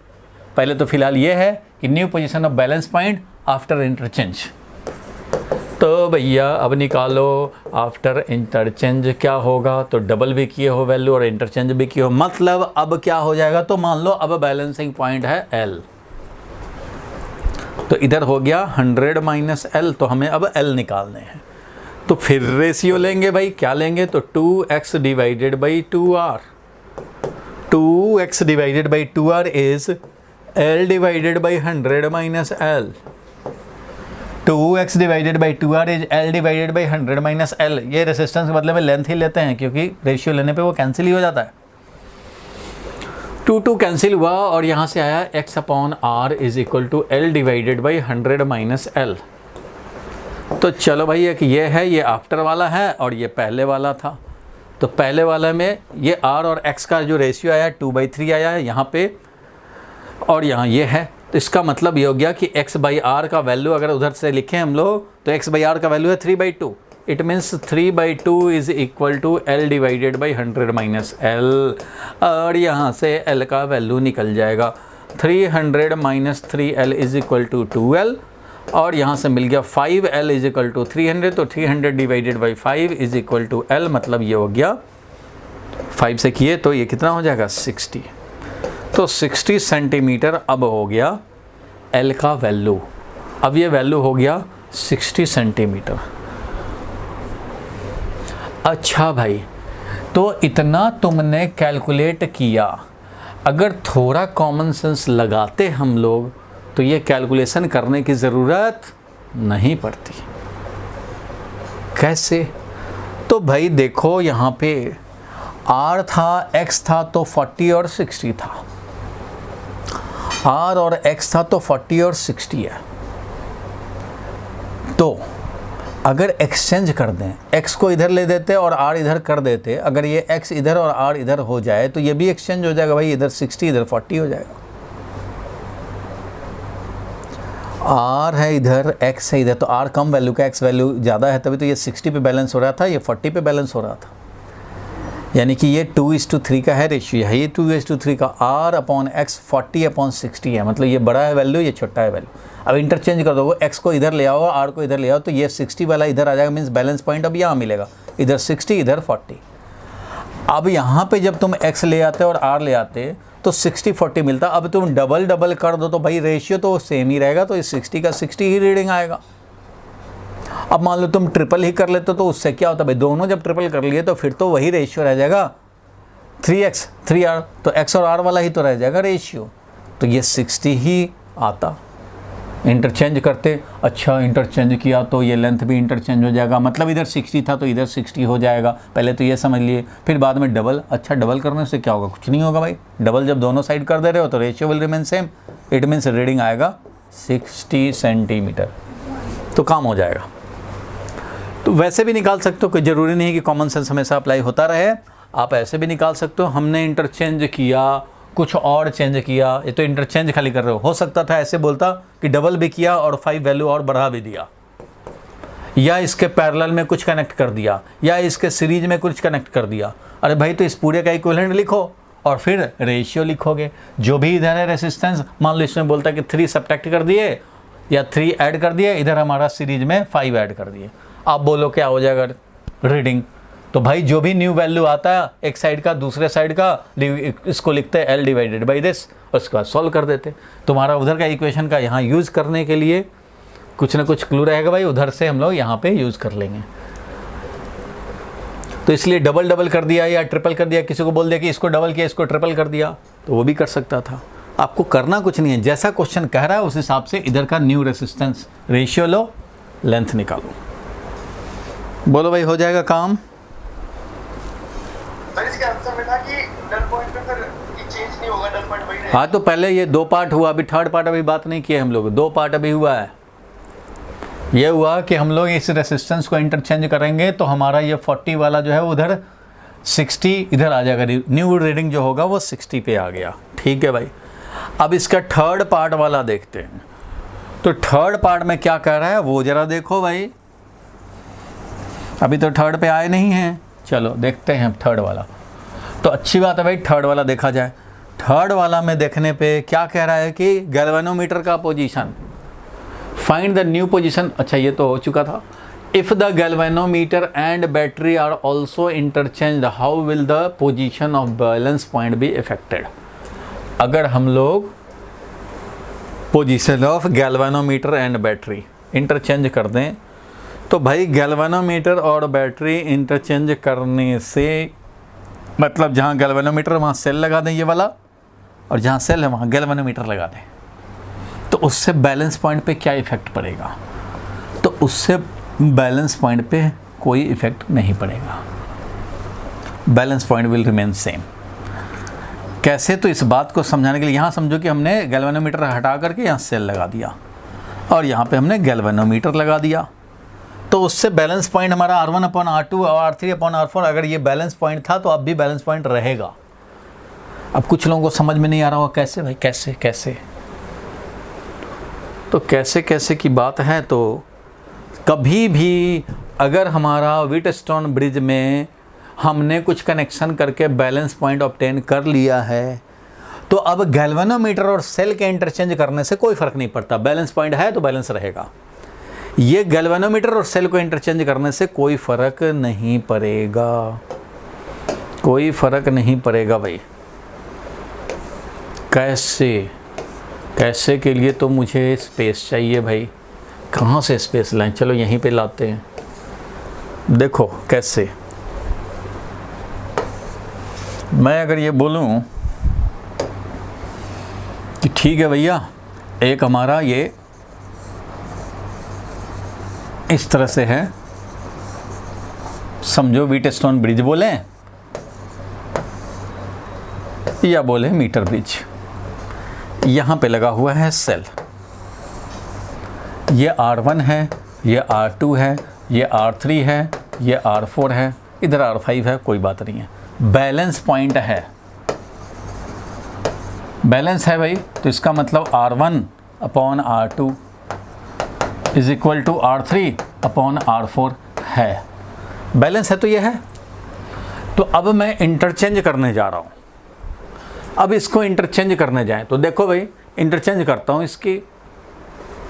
पहले तो फिलहाल ये है कि new position of balance point after interchange. तो भैया अब निकालो आफ्टर इंटरचेंज क्या होगा, तो डबल भी किए हो वैल्यू और इंटरचेंज भी किए हो, मतलब अब क्या हो जाएगा, तो मान लो अब बैलेंसिंग पॉइंट है L, तो इधर हो गया 100 माइनस L, तो हमें अब L निकालने हैं। तो फिर रेशियो लेंगे भाई, क्या लेंगे, तो 2x divided by 2R। 2x divided by 2R is L divided by 100 minus L। 2x divided by 2R is L divided by 100 minus L। ये रेसिस्टेंस के बदले में लेंथ ही लेते हैं, क्योंकि रेशियो लेने पे वो कैंसिल ही हो जाता है। 2 कैंसिल हुआ और यहाँ से आया x upon R is equal to L divided by 100 minus L। तो चलो भाई, एक ये है, ये आफ्टर वाला है, और ये पहले वाला था। तो पहले वाला में ये R और X का जो रेशियो आया 2/3 आया है यहाँ पे, और यहाँ ये है। तो इसका मतलब ये हो गया कि x बाई आर का वैल्यू अगर उधर से लिखें हम लोग, तो x बाई आर का वैल्यू है 3/2। It means 3/2 is equal to L divided by 100 minus L, और यहाँ से L का वैल्यू निकल जाएगा 300 minus 3L is equal to 2L, और यहाँ से मिल गया 5L इज इक्वल टू 300, तो 300 divided by 5 is equal to L, मतलब ये हो गया 5 से किए तो ये कितना हो जाएगा 60। तो 60 सेंटीमीटर अब हो गया L का वैल्यू। अब ये वैल्यू हो गया 60 सेंटीमीटर। अच्छा भाई, तो इतना तुमने कैलकुलेट किया, अगर थोड़ा कॉमन सेंस लगाते हम लोग तो ये कैलकुलेशन करने की ज़रूरत नहीं पड़ती। कैसे? तो भाई देखो यहाँ पे R था, X था तो 40 और 60 था। R और X था तो 40 और 60 है। तो अगर एक्सचेंज कर दें, X को इधर ले देते और R इधर कर देते, अगर ये X इधर और R इधर हो जाए तो ये भी एक्सचेंज हो जाएगा भाई, इधर 60 इधर 40 हो जाएगा। R है इधर, X है इधर, तो R कम वैल्यू का, X वैल्यू ज़्यादा है, तभी तो ये 60 पे बैलेंस हो रहा था, ये 40 पे बैलेंस हो रहा था। यानी कि ये 2:3 का है रेशियो, है ये 2:3 का। R अपॉन X 40/60 है, मतलब ये बड़ा है वैल्यू, ये छोटा है वैल्यू। अब इंटरचेंज कर दो, X को इधर ले आओ, R को इधर ले आओ, तो ये 60 वाला इधर आ जाएगा, मीन्स बैलेंस पॉइंट अब यहाँ मिलेगा, इधर 60 इधर 40। अब यहाँ पे जब तुम X ले आते और R ले आते तो 60-40 मिलता। अब तुम डबल कर दो तो भाई रेशियो तो सेम ही रहेगा, तो इस 60 का 60 ही रीडिंग आएगा। अब मान लो तुम ट्रिपल ही कर लेते तो उससे क्या होता भाई, दोनों जब ट्रिपल कर लिए तो फिर तो वही रेशियो रह जाएगा 3x 3r, तो x और r वाला ही तो रह जाएगा रेशियो, तो ये 60 ही आता। इंटरचेंज करते, अच्छा इंटरचेंज किया तो ये लेंथ भी इंटरचेंज हो जाएगा, मतलब इधर 60 था तो इधर 60 हो जाएगा, पहले तो ये समझ लिए, फिर बाद में डबल। अच्छा डबल करने से क्या होगा, कुछ नहीं होगा भाई, डबल जब दोनों साइड कर दे रहे हो तो ratio will remain same, it means reading आएगा 60 सेंटीमीटर, तो काम हो जाएगा। तो वैसे भी निकाल सकते हो, कोई ज़रूरी नहीं है कि कॉमन सेंस हमेशा अप्लाई होता रहे, आप ऐसे भी निकाल सकते हो। हमने इंटरचेंज किया, कुछ और चेंज किया, ये तो इंटरचेंज खाली कर रहे हो सकता था ऐसे बोलता कि डबल भी किया और 5 वैल्यू और बढ़ा भी दिया, या इसके पैरेलल में कुछ कनेक्ट कर दिया, या इसके सीरीज में कुछ कनेक्ट कर दिया। अरे भाई तो इस पूरे का इक्विवेलेंट लिखो और फिर रेशियो लिखोगे, जो भी इधर है रेसिस्टेंस, मान लो इसमें बोलता है कि 3 सब्ट्रैक्ट कर दिए या 3 ऐड कर दिए, इधर हमारा सीरीज में 5 ऐड कर दिए, आप बोलो क्या हो जाएगा रीडिंग। तो भाई जो भी न्यू वैल्यू आता है एक साइड का दूसरे साइड का, इसको लिखते हैं L डिवाइडेड बाई दिस, उसके बाद सॉल्व कर देते। तुम्हारा उधर का इक्वेशन का यहाँ यूज़ करने के लिए कुछ ना कुछ क्लू रहेगा भाई, उधर से हम लोग यहाँ पे यूज़ कर लेंगे। तो इसलिए डबल कर दिया या ट्रिपल कर दिया, किसी को बोल दिया कि इसको डबल किया इसको ट्रिपल कर दिया, तो वो भी कर सकता था। आपको करना कुछ नहीं है, जैसा क्वेश्चन कह रहा है उस हिसाब से इधर का न्यू रेसिस्टेंस रेशियो लो, लेंथ निकालो। बोलो भाई हो जाएगा काम। सर इसके आंसर में था कि नल पॉइंट पे फिर ये चेंज नहीं होगा, नल पॉइंट वही रहेगा। हाँ तो पहले ये 2 पार्ट हुआ, अभी थर्ड पार्ट अभी बात नहीं किए हम लोग, 2 पार्ट अभी हुआ है। ये हुआ कि हम लोग इस रेसिस्टेंस को इंटरचेंज करेंगे तो हमारा ये 40 वाला जो है उधर 60 इधर आ जाएगा, न्यू रीडिंग जो होगा वो 60 पे आ गया। ठीक है भाई, अब इसका थर्ड पार्ट वाला देखते हैं। तो थर्ड पार्ट में क्या कह रहा है वो ज़रा देखो भाई, अभी तो थर्ड पे आए नहीं हैं, चलो देखते हैं थर्ड वाला। तो अच्छी बात है भाई थर्ड वाला देखा जाए। थर्ड वाला में देखने पे क्या कह रहा है कि गैल्वेनोमीटर का position, find the new position. अच्छा ये तो हो चुका था। If the galvanometer and battery are also interchanged how will the position of balance point be affected. अगर हम लोग position of galvanometer and battery interchange कर दें तो भाई गैल्वेनोमीटर और बैटरी इंटरचेंज करने से मतलब जहाँ गैल्वेनोमीटर वहाँ सेल लगा दें ये वाला, और जहाँ सेल है वहाँ गैल्वेनोमीटर लगा दें, तो उससे बैलेंस पॉइंट पे क्या इफ़ेक्ट पड़ेगा। तो उससे बैलेंस पॉइंट पे कोई इफ़ेक्ट नहीं पड़ेगा, balance point will remain same. कैसे, तो इस बात को समझाने के लिए यहाँ समझो कि हमने गैल्वेनोमीटर हटा करके यहाँ सेल लगा दिया और यहाँ पे हमने गैल्वेनोमीटर लगा दिया, तो उससे बैलेंस पॉइंट हमारा R1/R2 और R3/R4 अगर ये बैलेंस पॉइंट था तो अब भी बैलेंस पॉइंट रहेगा। अब कुछ लोगों को समझ में नहीं आ रहा होगा कैसे भाई, कैसे तो कैसे की बात है। तो कभी भी अगर हमारा व्हीटस्टोन ब्रिज में हमने कुछ कनेक्शन करके बैलेंस पॉइंट ऑब्टेन कर लिया है तो अब गैल्वेनोमीटर और सेल के इंटरचेंज करने से कोई फ़र्क नहीं पड़ता, बैलेंस पॉइंट है तो बैलेंस रहेगा। ये गैल्वेनोमीटर और सेल को इंटरचेंज करने से कोई फ़र्क नहीं पड़ेगा, कोई फ़र्क नहीं पड़ेगा भाई। कैसे के लिए तो मुझे स्पेस चाहिए भाई, कहाँ से स्पेस लाएं, चलो यहीं पे लाते हैं। देखो कैसे, मैं अगर ये बोलूं कि ठीक है भैया, एक हमारा ये इस तरह से है, समझो व्हीटस्टोन ब्रिज बोले या बोले मीटर ब्रिज, यहाँ पे लगा हुआ है सेल, ये R1 है, ये R2 है, ये R3 है, ये R4 है, इधर R5 है, कोई बात नहीं है। बैलेंस पॉइंट है, बैलेंस है भाई, तो इसका मतलब R1 upon R2 is equal to R3 upon R4 है। बैलेंस है तो ये है। तो अब मैं इंटरचेंज करने जा रहा हूँ। अब इसको इंटरचेंज करने जाएं तो देखो भाई, इंटरचेंज करता हूँ इसकी,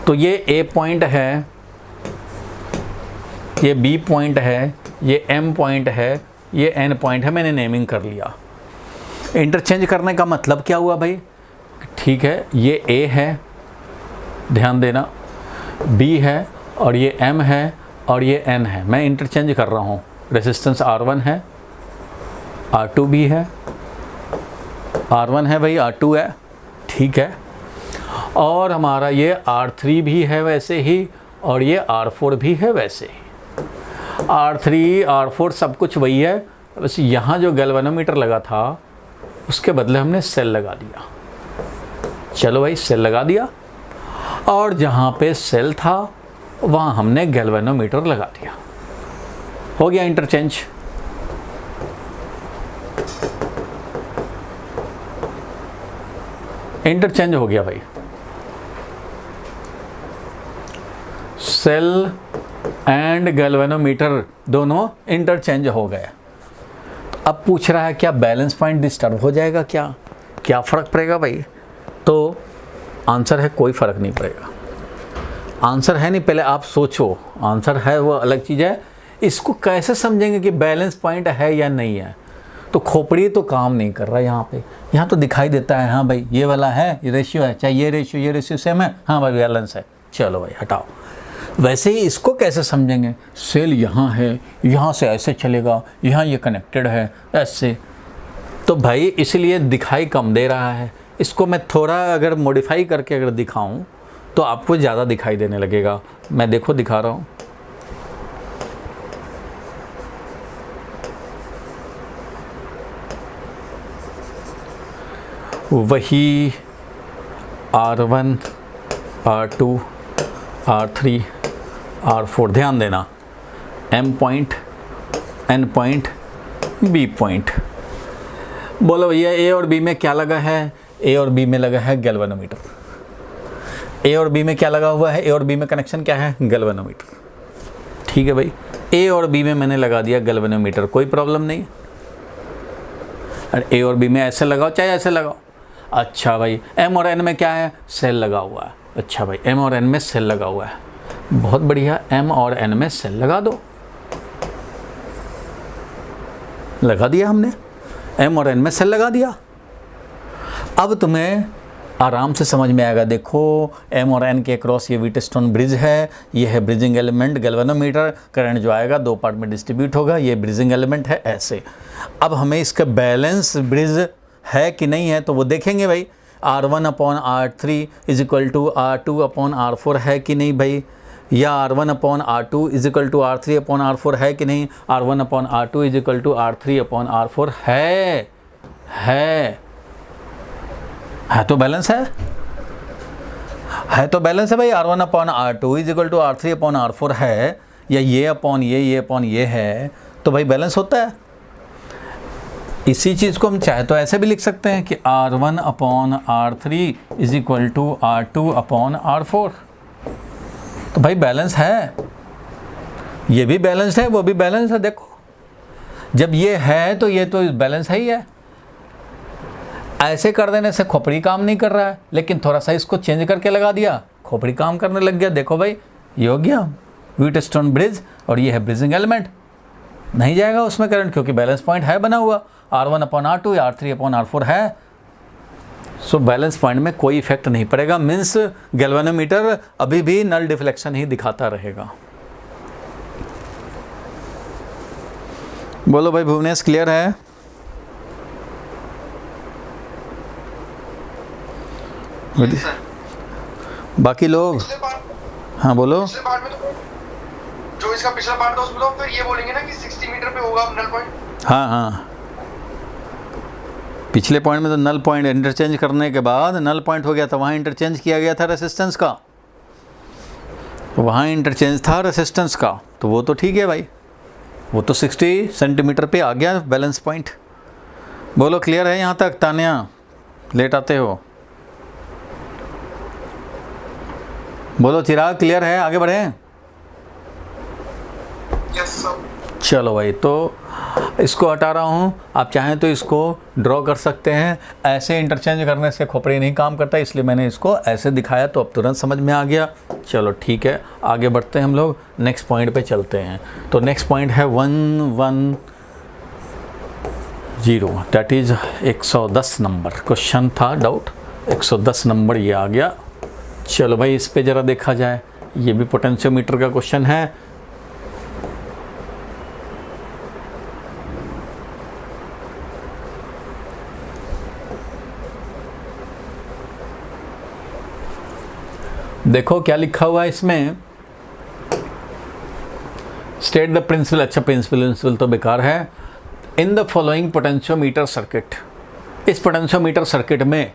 तो ये A पॉइंट है, ये B पॉइंट है, ये M पॉइंट है, ये N पॉइंट है, मैंने नेमिंग कर लिया। इंटरचेंज करने का मतलब क्या हुआ भाई? ठीक है, ये A है, ध्यान देना, B है और ये M है और ये N है। मैं इंटरचेंज कर रहा हूँ। रेजिस्टेंस R1 है, R2 भी है, R1 है भाई, R2 है, ठीक है, और हमारा ये R3 भी है वैसे ही, और ये R4 भी है वैसे ही। R3 R4 सब कुछ वही है, बस यहाँ जो गैल्वेनोमीटर लगा था उसके बदले हमने सेल लगा दिया। चलो भाई, सेल लगा दिया, और जहाँ पे सेल था वहाँ हमने गैल्वेनोमीटर लगा दिया। हो गया इंटरचेंज। इंटरचेंज हो गया भाई, सेल एंड गैल्वेनोमीटर दोनों इंटरचेंज हो गए। अब पूछ रहा है क्या बैलेंस पॉइंट डिस्टर्ब हो जाएगा, क्या फ़र्क पड़ेगा भाई? तो आंसर है कोई फ़र्क नहीं पड़ेगा। आंसर है नहीं, पहले आप सोचो, आंसर है वो अलग चीज़ है। इसको कैसे समझेंगे कि बैलेंस पॉइंट है या नहीं है? तो खोपड़ी तो काम नहीं कर रहा यहाँ पे, यहाँ तो दिखाई देता है हाँ भाई ये वाला है, ये रेशियो है, चाहे ये रेशियो सेम है, हाँ भाई बैलेंस है, चलो भाई हटाओ। वैसे ही इसको कैसे समझेंगे? सेल यहाँ है, यहाँ से ऐसे चलेगा, यहाँ ये कनेक्टेड है ऐसे, तो भाई इसलिए दिखाई कम दे रहा है। इसको मैं थोड़ा अगर मॉडिफाई करके अगर दिखाऊं तो आपको ज़्यादा दिखाई देने लगेगा। मैं देखो दिखा रहा हूँ, वही R1 R2 R3 R4, ध्यान देना, M point, N point, B point. बोलो भैया A और B में क्या लगा है? A और B में लगा है गैल्वेनोमीटर। A और B में क्या लगा हुआ है? A और B में कनेक्शन क्या है? गैल्वेनोमीटर। ठीक है भाई, A और B में मैंने लगा दिया गैल्वेनोमीटर, कोई प्रॉब्लम नहीं। अरे A और B में ऐसे लगाओ चाहे ऐसे लगाओ। अच्छा भाई, M और N में क्या है? सेल लगा हुआ है। अच्छा भाई, M और N में सेल लगा हुआ है, बहुत बढ़िया, M और N में सेल लगा दो। लगा दिया हमने, M और N में सेल लगा दिया। अब तुम्हें आराम से समझ में आएगा। देखो, M और N के क्रॉस ये व्हीटस्टोन ब्रिज है, ये है ब्रिजिंग एलिमेंट गैल्वेनोमीटर। करंट जो आएगा दो पार्ट में डिस्ट्रीब्यूट होगा, ये ब्रिजिंग एलिमेंट है ऐसे। अब हमें इसका बैलेंस ब्रिज है कि नहीं है तो वो देखेंगे भाई। R1 upon R3 is equal to R2 upon R4 है कि नहीं भाई, या R1 upon R2 is equal to R3 upon R4 है कि नहीं। R1 upon R2 is equal to R3 upon R4 है तो बैलेंस है तो बैलेंस है भाई। R1 upon R2 is equal to R3 upon R4 है, या ये अपॉन ये अपॉन ये है, तो भाई बैलेंस होता है। इसी चीज़ को हम चाहे तो ऐसे भी लिख सकते हैं कि R1 upon R3 is equal to R2 upon R4, तो भाई बैलेंस है। ये भी बैलेंस है, वो भी बैलेंस है। देखो, जब ये है तो ये तो बैलेंस है ही है। ऐसे कर देने से खोपड़ी काम नहीं कर रहा है, लेकिन थोड़ा सा इसको चेंज करके लगा दिया, खोपड़ी काम करने लग गया। देखो भाई, ये हो गया व्हीटस्टोन ब्रिज, और ये है ब्रिजिंग एलिमेंट। नहीं जाएगा उसमें करंट, क्योंकि बैलेंस पॉइंट है बना हुआ, R1 अपॉन R2 या R3 अपॉन R4 है। सो बैलेंस पॉइंट में कोई इफेक्ट नहीं पड़ेगा। मीन्स गैल्वेनोमीटर अभी भी नल डिफ्लेक्शन ही दिखाता रहेगा। बोलो भाई भुवनेश, क्लियर है? सर बाकी लोग, पिछले पार्ट हाँ बोलो। पिछले पार्ट में तो जो इसका पिछला पार्ट था उसमें तो फिर ये बोलेंगे ना कि 60 मीटर पे होगा नल पॉइंट। हाँ हाँ, पिछले पॉइंट में तो नल पॉइंट इंटरचेंज करने के बाद नल पॉइंट हो गया था, वहाँ इंटरचेंज किया गया था रेसिस्टेंस का, वहाँ इंटरचेंज था रेसिस्टेंस का, तो वो तो ठीक है भाई, वो तो 60 सेंटीमीटर पे आ गया बैलेंस पॉइंट। बोलो क्लियर है यहाँ तक? तानिया लेट आते हो, बोलो चिराग क्लियर है? आगे बढ़ें? Yes sir. चलो भाई, तो इसको हटा रहा हूँ, आप चाहें तो इसको ड्रॉ कर सकते हैं। ऐसे इंटरचेंज करने से खोपड़ी नहीं काम करता, इसलिए मैंने इसको ऐसे दिखाया, तो अब तुरंत समझ में आ गया। चलो ठीक है, आगे बढ़ते हैं हम लोग, नेक्स्ट पॉइंट पे चलते हैं। तो नेक्स्ट पॉइंट है 110, दैट इज़ 110 नंबर क्वेश्चन था, डाउट 110 नंबर ये आ गया। चलो भाई, इस पे ज़रा देखा जाए, ये भी पोटेंशियोमीटर का क्वेश्चन है। देखो क्या लिखा हुआ है इसमें, स्टेट द प्रिंसिपल। अच्छा, प्रिंसिपल तो बेकार है। In the following potentiometer circuit, इस पोटेंशियोमीटर सर्किट में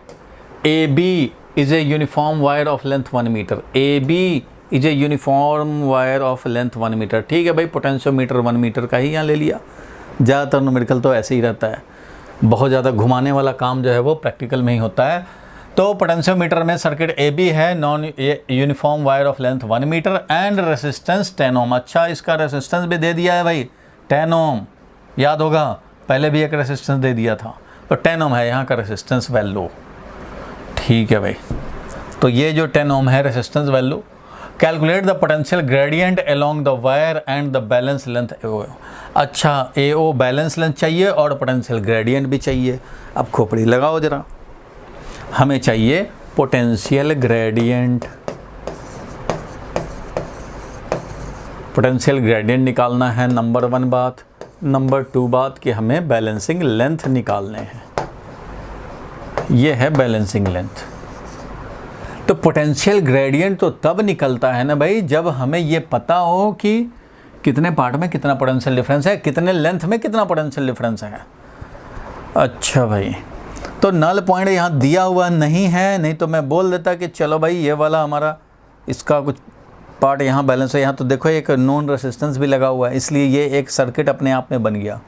A B is a uniform wire of length 1 metre. A B is a uniform wire of length 1 metre. ठीक है भाई, पोटेंशियोमीटर 1 मीटर का ही यहाँ ले लिया। ज़्यादातर न्यूमेरिकल तो ऐसे ही रहता है, बहुत ज़्यादा घुमाने वाला काम जो है वो प्रैक्टिकल में ही होता है। तो पोटेंशियोमीटर में सर्किट ए बी है, non uniform wire of length 1 metre and resistance 10 ohm. अच्छा, इसका रेसिस्टेंस भी दे दिया है भाई, 10 ओम, याद होगा पहले भी एक रेसिस्टेंस दे दिया था, तो 10 ओम है यहाँ का रेसिस्टेंस वैल्यू। ठीक है भाई, तो ये जो 10 ओम है resistance value. Calculate the potential gradient along the wire and the balance length AO। अच्छा, AO बैलेंस लेंथ चाहिए और पोटेंशियल ग्रेडियंट भी चाहिए। अब खोपड़ी लगाओ जरा, हमें चाहिए पोटेंशियल ग्रेडियंट। पोटेंशियल ग्रेडियंट निकालना है, नंबर 1 बात। नंबर 2 बात कि हमें बैलेंसिंग लेंथ निकालने हैं, ये है बैलेंसिंग लेंथ। तो पोटेंशियल ग्रेडियंट तो तब निकलता है ना भाई, जब हमें ये पता हो कि कितने पार्ट में कितना पोटेंशियल डिफरेंस है, कितने लेंथ में कितना पोटेंशियल डिफरेंस है। अच्छा भाई, तो नल पॉइंट यहाँ दिया हुआ नहीं है, नहीं तो मैं बोल देता कि चलो भाई ये वाला हमारा इसका कुछ पार्ट यहाँ बैलेंस है। यहाँ तो देखो एक नॉन रेसिस्टेंस भी लगा हुआ है, इसलिए ये एक सर्किट अपने आप में बन गया।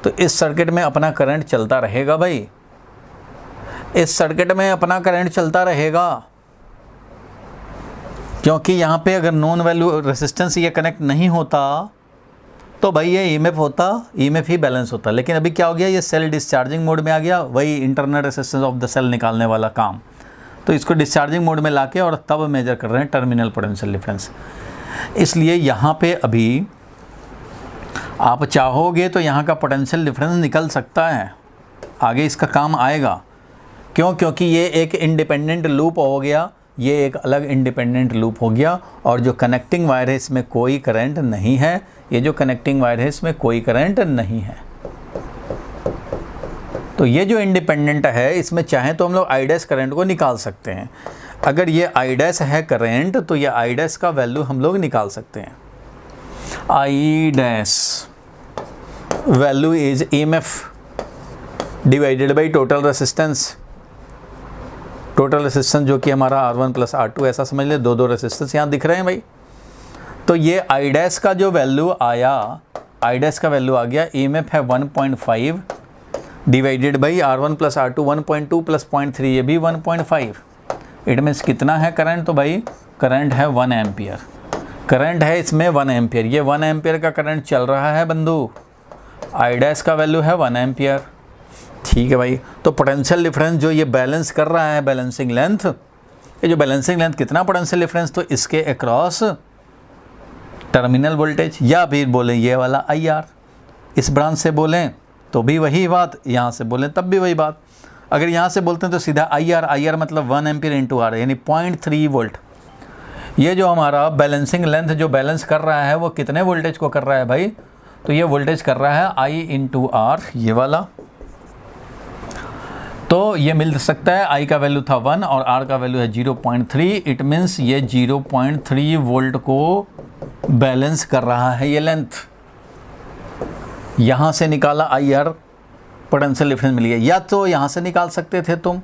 तो इस सर्किट में अपना करंट चलता रहेगा भाई, इस सर्किट में अपना करंट चलता रहेगा, क्योंकि यहाँ पे अगर नॉन वैल्यू रेसिस्टेंस ये कनेक्ट नहीं होता तो भाई ये ईएमएफ होता, ईएमएफ ही बैलेंस होता। लेकिन अभी क्या हो गया, ये सेल डिस्चार्जिंग मोड में आ गया, वही internal resistance of the cell निकालने वाला काम। तो इसको डिस्चार्जिंग मोड में लाके और तब मेजर कर रहे हैं टर्मिनल पोटेंशियल डिफरेंस। इसलिए यहाँ पे अभी आप चाहोगे तो यहाँ का पोटेंशियल डिफरेंस निकल सकता है, आगे इसका काम आएगा। क्यों? क्योंकि ये एक इंडिपेंडेंट लूप हो गया, ये एक अलग इंडिपेंडेंट लूप हो गया, और जो कनेक्टिंग वायर है इसमें कोई करंट नहीं है, ये जो कनेक्टिंग वायर है इसमें कोई करंट नहीं है। तो ये जो इंडिपेंडेंट है इसमें चाहे तो हम लोग आई डैश करंट को निकाल सकते हैं। अगर ये आई डैश है करंट तो ये आई डैश का वैल्यू हम लोग निकाल सकते हैं। I dash value is EMF divided by total resistance. Total resistance जो कि हमारा R1 प्लस R2, ऐसा समझ ले, दो रेसिस्टेंस यहाँ दिख रहे हैं भाई। तो ये आई डैश का जो वैल्यू आया, आई डैश का वैल्यू आ गया, ईएमएफ है 1.5 divided by R1 plus R2 1.2 plus 0.3, ये भी 1.5। इट मीन्स कितना है करंट? तो भाई करंट है 1 एम्पियर, करंट है इसमें 1 एम्पियर। ये 1 एम्पियर का करंट चल रहा है बंधु, आई डैश का वैल्यू है 1 एम्पियर। ठीक है भाई, तो पोटेंशियल डिफरेंस जो ये बैलेंस कर रहा है, बैलेंसिंग लेंथ, ये जो बैलेंसिंग लेंथ कितना पोटेंशियल डिफरेंस, तो इसके अक्रॉस टर्मिनल वोल्टेज, या फिर बोलें ये वाला IR, इस ब्रांच से बोलें तो भी वही बात, यहाँ से बोलें तब भी वही बात। अगर यहाँ से बोलते हैं तो सीधा IR मतलब 1 एम्पियर इंटू R, यानी 0.3 वोल्ट। ये जो हमारा बैलेंसिंग लेंथ जो बैलेंस कर रहा है वो कितने वोल्टेज को कर रहा है भाई? तो ये वोल्टेज कर रहा है I इंटू R, ये वाला। तो तो ये मिल सकता है, आई का वैल्यू था 1 और आर का वैल्यू है 0.3। इट मीन्स ये 0.3 वोल्ट को बैलेंस कर रहा है ये लेंथ। यहाँ से निकाला आई आर, पोटेंशियल डिफरेंस मिल गया। या तो यहाँ से निकाल सकते थे तुम,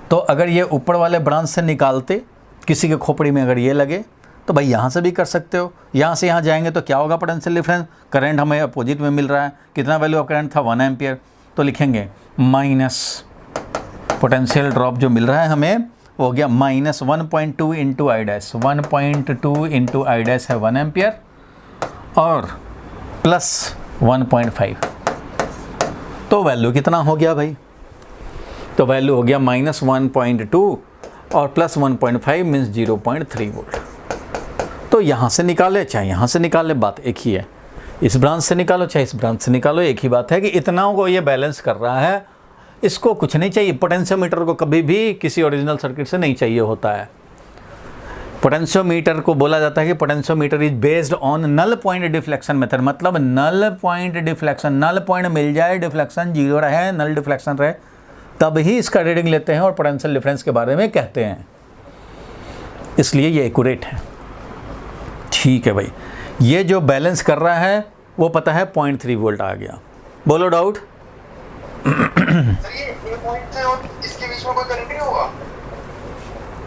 तो अगर ये ऊपर वाले ब्रांच से निकालते, किसी के खोपड़ी में अगर ये लगे तो भाई यहाँ से भी कर सकते हो। यहाँ से यहाँ जाएंगे तो क्या होगा पोटेंशियल डिफरेंस, करंट हमें अपोजिट में मिल रहा है। कितना वैल्यू ऑफ करंट था 1 एम्पियर, तो लिखेंगे माइनस पोटेंशियल ड्रॉप जो मिल रहा है हमें वो हो गया minus 1.2 into I dash. 1.2 into I dash है 1 एम्पियर और प्लस 1.5, तो वैल्यू कितना हो गया भाई, तो वैल्यू हो गया माइनस 1.2 और प्लस 1.5 मीन्स 0.3 वोल्ट। तो यहाँ से निकाले चाहे यहाँ से निकाले, बात एक ही है। इस ब्रांच से निकालो चाहे इस ब्रांच से निकालो, एक ही बात है कि इतना को ये बैलेंस कर रहा है। इसको कुछ नहीं चाहिए, पोटेंशियोमीटर को कभी भी किसी ओरिजिनल सर्किट से नहीं चाहिए होता है। पोटेंशियोमीटर को बोला जाता है कि potentiometer is based on null point deflection method, मतलब null point deflection, null point मिल जाए, डिफ्लेक्शन 0 रहे, नल डिफ्लेक्शन रहे, तब ही इसका रीडिंग लेते हैं और पोटेंशियल डिफरेंस के बारे में कहते हैं। इसलिए ये एक्यूरेट है। ठीक है भाई, ये जो बैलेंस कर रहा है वो पता है 0.3 वोल्ट आ गया। बोलो डाउट। सर ये पॉइंट है और इसके बीच में कोई करंट नहीं होगा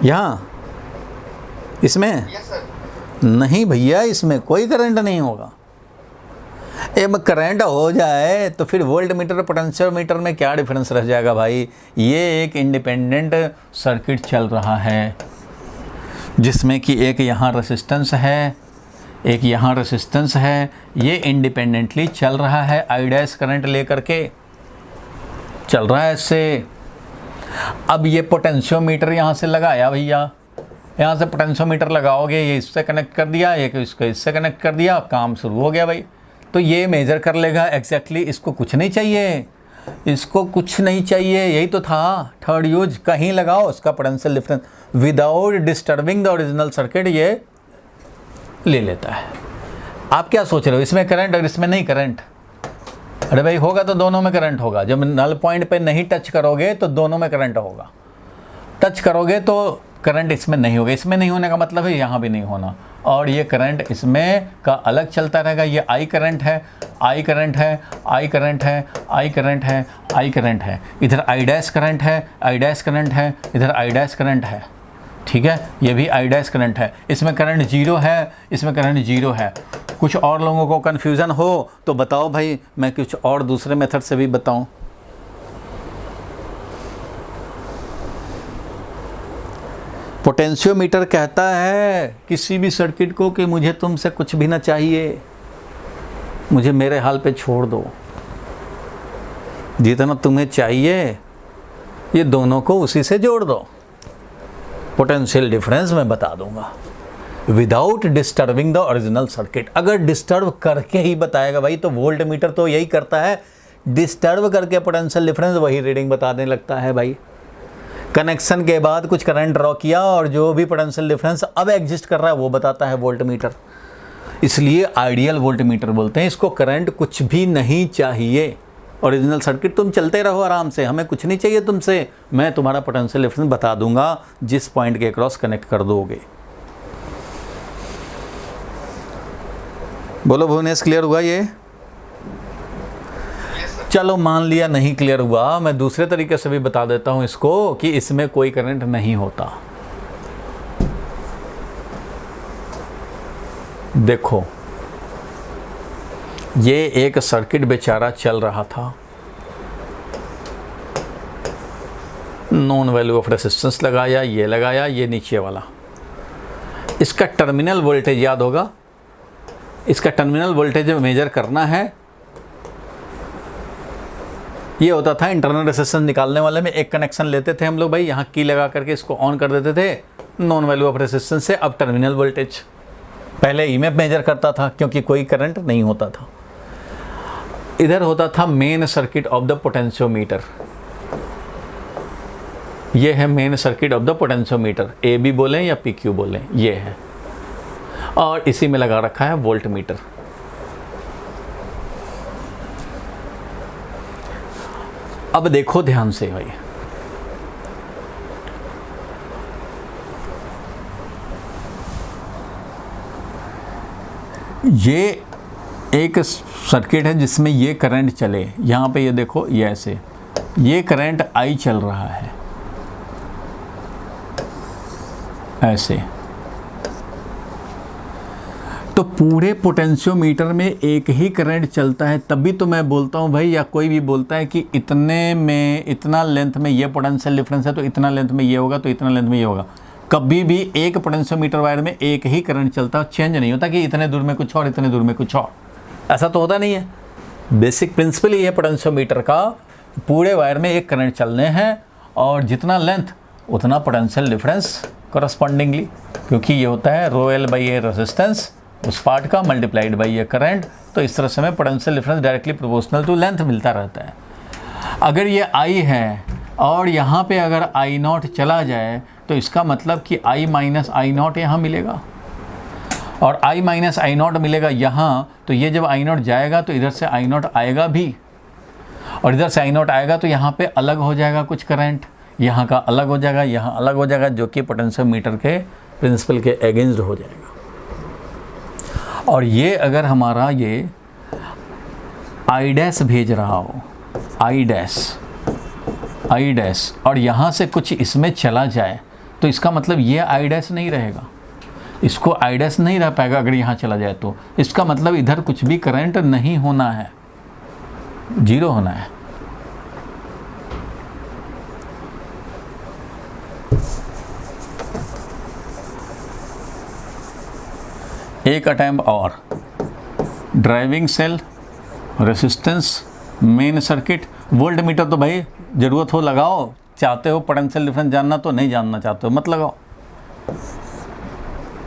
यहाँ इसमें? Yes sir. नहीं भैया, इसमें कोई करंट नहीं होगा। अब करंट हो जाए तो फिर वोल्ट मीटर और पोटेंशियोमीटर में क्या डिफरेंस रह जाएगा भाई। ये एक इंडिपेंडेंट सर्किट चल रहा है जिसमें कि एक यहाँ रेसिस्टेंस है, एक यहाँ रेसिस्टेंस है, ये इंडिपेंडेंटली चल रहा है। आई डैश करंट लेकर के चल रहा है इससे। अब ये पोटेंशियोमीटर यहाँ से लगाया भैया, यहाँ से पोटेंशियोमीटर लगाओगे, ये इससे कनेक्ट कर दिया, एक इसको इससे कनेक्ट कर दिया, काम शुरू हो गया भाई। तो ये मेजर कर लेगा एग्जैक्टली। इसको कुछ नहीं चाहिए, इसको कुछ नहीं चाहिए, यही तो था थर्ड यूज। कहीं लगाओ उसका potential difference without disturbing the original circuit ये ले लेता है। आप क्या सोच रहे हो, इसमें करंट और इसमें नहीं करंट? अरे भाई होगा तो दोनों में करंट होगा। जब नल पॉइंट पे नहीं टच करोगे तो दोनों में करंट होगा, टच करोगे तो करंट इसमें नहीं होगा। इसमें नहीं होने का मतलब है यहाँ भी नहीं होना, और ये करंट इसमें का अलग चलता रहेगा। ये आई करंट है, आई करंट है, आई करंट है, आई करंट है, आई करंट है, इधर आई डैश करंट है, आई डैश करंट है, इधर आई डैश करंट है। ठीक है, ये भी आई डैश करंट है। इसमें करंट 0 है, इसमें करंट 0 है। कुछ और लोगों को कन्फ्यूज़न हो तो बताओ भाई, मैं कुछ और दूसरे मेथड से भी बताऊं। पोटेंशियोमीटर कहता है किसी भी सर्किट को कि मुझे तुमसे कुछ भी ना चाहिए, मुझे मेरे हाल पे छोड़ दो, जितना तुम्हें चाहिए ये दोनों को उसी से जोड़ दो, पोटेंशियल डिफरेंस मैं बता दूंगा without disturbing the original circuit. अगर डिस्टर्ब करके ही बताएगा भाई तो वोल्ट मीटर तो यही करता है, डिस्टर्ब करके पोटेंशियल डिफरेंस वही रीडिंग बताने लगता है भाई। कनेक्शन के बाद कुछ करंट ड्रॉ किया और जो भी पोटेंशियल डिफरेंस अब एग्जिस्ट कर रहा है वो बताता है वोल्ट मीटर। इसलिए आइडियल वोल्ट मीटर बोलते हैं इसको। करंट कुछ भी नहीं चाहिए, ओरिजिनल सर्किट तुम चलते रहो आराम से, हमें कुछ नहीं चाहिए तुमसे। मैं तुम्हारा पोटेंशियल डिफरेंस बता दूंगा जिस पॉइंट के क्रॉस कनेक्ट कर दोगे। बोलो भुवनेश, क्लियर हुआ ये? चलो मान लिया नहीं क्लियर हुआ, मैं दूसरे तरीके से भी बता देता हूं इसको कि इसमें कोई करंट नहीं होता। देखो ये एक सर्किट बेचारा चल रहा था, नॉन वैल्यू ऑफ रेसिस्टेंस लगाया, ये लगाया, ये नीचे वाला। इसका टर्मिनल वोल्टेज याद होगा, इसका टर्मिनल वोल्टेज मेजर करना है। ये होता था इंटरनल रेसिस्टेंस निकालने वाले में एक कनेक्शन लेते थे हम लोग भाई, यहाँ की लगा करके इसको ऑन कर देते थे नॉन वैल्यू ऑफ रेसिस्टेंस से। अब टर्मिनल वोल्टेज, पहले ईएमएफ मेजर करता था क्योंकि कोई करंट नहीं होता था। इधर होता था main circuit of the potentiometer, ये है main circuit of the potentiometer, A B बोलें या पी क्यू बोलें, ये है। और इसी में लगा रखा है वोल्ट मीटर। अब देखो ध्यान से भाई, ये एक सर्किट है जिसमें ये करंट चले, यहाँ पे ये देखो ये ऐसे, ये करंट I चल रहा है ऐसे, तो पूरे पोटेंशियोमीटर में एक ही करंट चलता है। तभी तो मैं बोलता हूँ भाई, या कोई भी बोलता है कि इतने में इतना लेंथ में ये पोटेंशियल डिफरेंस है तो इतना लेंथ में ये होगा, तो इतना लेंथ में ये होगा। कभी भी एक पोटेंशियोमीटर वायर में एक ही करंट चलता, चेंज नहीं होता कि इतने दूर में कुछ और इतने दूर में कुछ और, ऐसा तो होता नहीं है। बेसिक प्रिंसिपल ये है पोटेंशियोमीटर का, पूरे वायर में एक करंट चलने हैं और जितना लेंथ उतना पोटेंशियल डिफरेंस करस्पॉन्डिंगली, क्योंकि ये होता है rho L by A resistance उस पार्ट का मल्टीप्लाइड बाई ये करंट, तो इस तरह से हमें potential difference directly proportional to length मिलता रहता है। अगर ये I है और यहाँ पे अगर I0 चला जाए तो इसका मतलब कि I माइनस I0 यहाँ मिलेगा, और I माइनस I0 मिलेगा यहाँ, तो ये जब I0 जाएगा तो इधर से I0 आएगा भी, और इधर से I0 आएगा तो यहाँ पे अलग हो जाएगा कुछ करंट, यहाँ का अलग हो जाएगा, यहाँ अलग हो जाएगा, जो कि पोटेंशियोमीटर के प्रिंसिपल के अगेंस्ट हो जाएगा। और ये अगर हमारा ये I डैश भेज रहा हो, I डैश, और यहाँ से कुछ इसमें चला जाए तो इसका मतलब ये I डैश नहीं रहेगा, इसको I डैश नहीं रह पाएगा अगर यहाँ चला जाए तो। इसका मतलब इधर कुछ भी करंट नहीं होना है, जीरो होना है। एक अटैम्प्ट और, driving cell, resistance, main circuit, voltmeter तो भाई ज़रूरत हो लगाओ, चाहते हो पोटेंशियल डिफरेंस जानना तो, नहीं जानना चाहते हो मत लगाओ।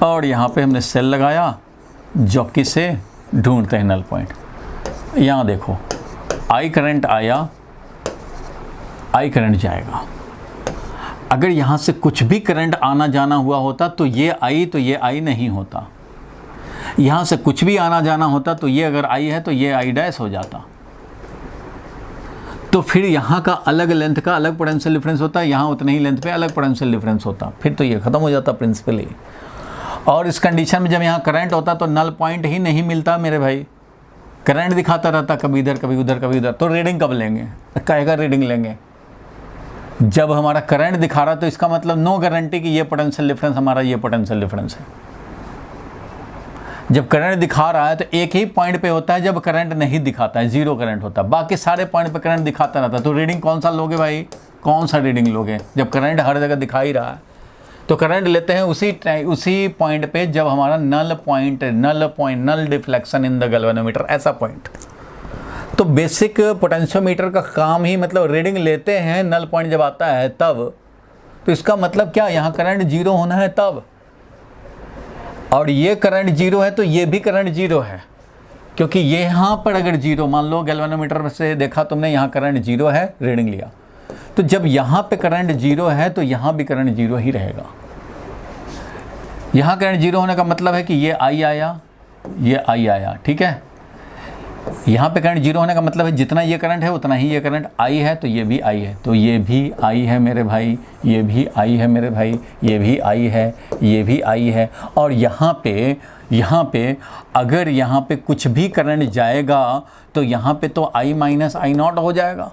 और यहाँ पे हमने सेल लगाया, जॉकी से ढूंढते हैं नल पॉइंट। यहाँ देखो I करंट आया, I करंट जाएगा। अगर यहाँ से कुछ भी करंट आना जाना हुआ होता तो ये I नहीं होता, यहाँ से कुछ भी आना जाना होता तो ये अगर I है तो ये I डैश हो जाता, तो फिर यहाँ का अलग लेंथ का अलग पोटेंशियल डिफरेंस होता, यहाँ उतने ही लेंथ पे अलग पोटेंशियल डिफरेंस होता, फिर तो ये ख़त्म हो जाता प्रिंसिपली। और इस कंडीशन में जब यहाँ करंट होता तो नल पॉइंट ही नहीं मिलता मेरे भाई, करंट दिखाता रहता कभी इधर कभी उधर कभी उधर, तो रीडिंग कब लेंगे, कहेगा रीडिंग लेंगे जब हमारा करंट दिखा रहा, तो इसका मतलब नो गारंटी कि ये पोटेंशियल डिफरेंस हमारा ये पोटेंशियल डिफरेंस है। जब करंट दिखा रहा है तो एक ही पॉइंट पे होता है जब करंट नहीं दिखाता है, जीरो करंट होता है, बाकी सारे पॉइंट पे करंट दिखाता रहता है। तो रीडिंग कौन सा लोगे भाई, कौन सा रीडिंग लोगे जब करंट हर जगह दिखा ही रहा है? तो करंट लेते हैं उसी पॉइंट पे जब हमारा null deflection in the galvanometer, ऐसा पॉइंट। तो बेसिक पोटेंशियोमीटर का काम ही मतलब रीडिंग लेते हैं नल पॉइंट जब आता है तब, तो इसका मतलब क्या, यहाँ करंट जीरो होना है तब, और ये करंट जीरो है तो ये भी करंट जीरो है, क्योंकि ये यहाँ पर अगर जीरो, मान लो गैल्वेनोमीटर से देखा तुमने यहाँ करंट जीरो है, रीडिंग लिया, तो जब यहाँ पे करंट जीरो है तो यहाँ भी करंट जीरो ही रहेगा। यहाँ करंट जीरो होने का मतलब है कि ये I आया, ये I आया, ठीक है। यहाँ पे करंट जीरो होने का मतलब है जितना ये करंट है उतना ही ये करंट I है, तो ये भी I है, तो ये भी I है मेरे भाई, ये भी I है मेरे भाई, ये भी I है, ये भी I है। और यहाँ पे अगर यहाँ पे कुछ भी करंट जाएगा तो यहाँ पे तो I माइनस I0 हो जाएगा,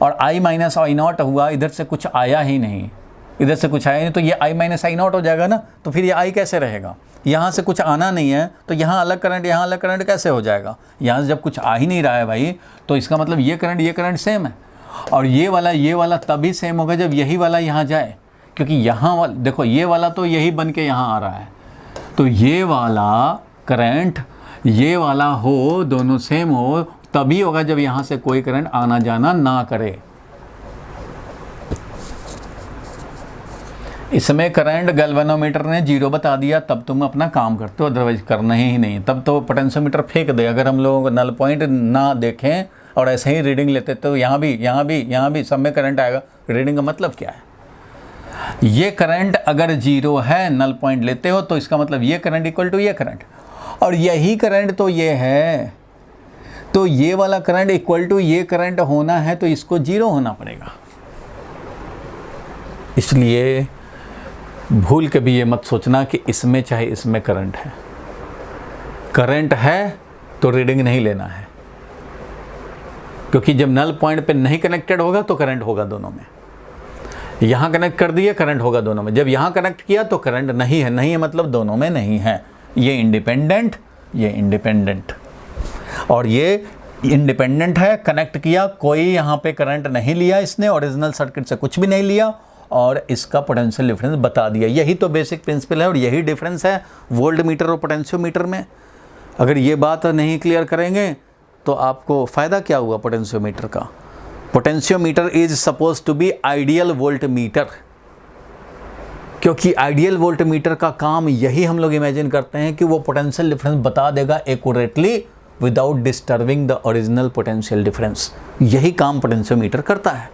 और I माइनस I0 हुआ, इधर से कुछ आया ही नहीं, इधर से कुछ आया नहीं, तो ये I माइनस I0 हो जाएगा ना, तो फिर ये I कैसे रहेगा? यहाँ से कुछ आना नहीं है तो यहाँ अलग करंट, यहाँ अलग करंट कैसे हो जाएगा? यहाँ से जब कुछ आ ही नहीं रहा है भाई, तो इसका मतलब ये करंट सेम है, और ये वाला तभी सेम होगा जब यही वाला यहाँ जाए, क्योंकि यहाँ वाला देखो, ये वाला तो यही बन के यहाँ आ रहा है, तो ये वाला करंट ये वाला हो, दोनों सेम हो, तभी होगा जब यहाँ से कोई करंट आना जाना ना करे। इसमें करंट गैल्वेनोमीटर ने जीरो बता दिया तब तुम अपना काम करते हो, अदरवाइज करना ही नहीं, तब तो पोटेंशियोमीटर फेंक दे। अगर हम लोग नल पॉइंट ना देखें और ऐसे ही रीडिंग लेते तो यहाँ भी सब में करंट आएगा। रीडिंग का मतलब क्या है? ये करंट अगर जीरो है, नल पॉइंट लेते हो, तो इसका मतलब ये करंट इक्वल टू ये करंट, और यही करंट तो ये है, तो ये वाला करंट इक्वल टू ये करंट होना है, तो इसको जीरो होना पड़ेगा। इसलिए भूल के भी ये मत सोचना कि इसमें चाहे इसमें करंट है, करंट है तो रीडिंग नहीं लेना है, क्योंकि जब नल पॉइंट पे नहीं कनेक्टेड होगा तो करंट होगा दोनों में। यहाँ कनेक्ट कर दिए, करंट होगा दोनों में। जब यहाँ कनेक्ट किया तो करंट नहीं है, नहीं है मतलब दोनों में नहीं है। ये इंडिपेंडेंट, ये इंडिपेंडेंट, और ये इंडिपेंडेंट है। कनेक्ट किया, कोई यहाँ पे करंट नहीं लिया इसने, ओरिजिनल सर्किट से कुछ भी नहीं लिया, और इसका पोटेंशियल डिफरेंस बता दिया। यही तो बेसिक प्रिंसिपल है और यही डिफरेंस है वोल्ट मीटर और पोटेंशियोमीटर में। अगर ये बात नहीं क्लियर करेंगे तो आपको फ़ायदा क्या हुआ पोटेंशियोमीटर का। Potentiometer is suppose to be ideal voltmeter, क्योंकि आइडियल वोल्ट मीटर का काम यही हम लोग इमेजिन करते हैं कि वो पोटेंशियल डिफरेंस बता देगा accurately without disturbing the original potential difference. यही काम पोटेंशियोमीटर करता है।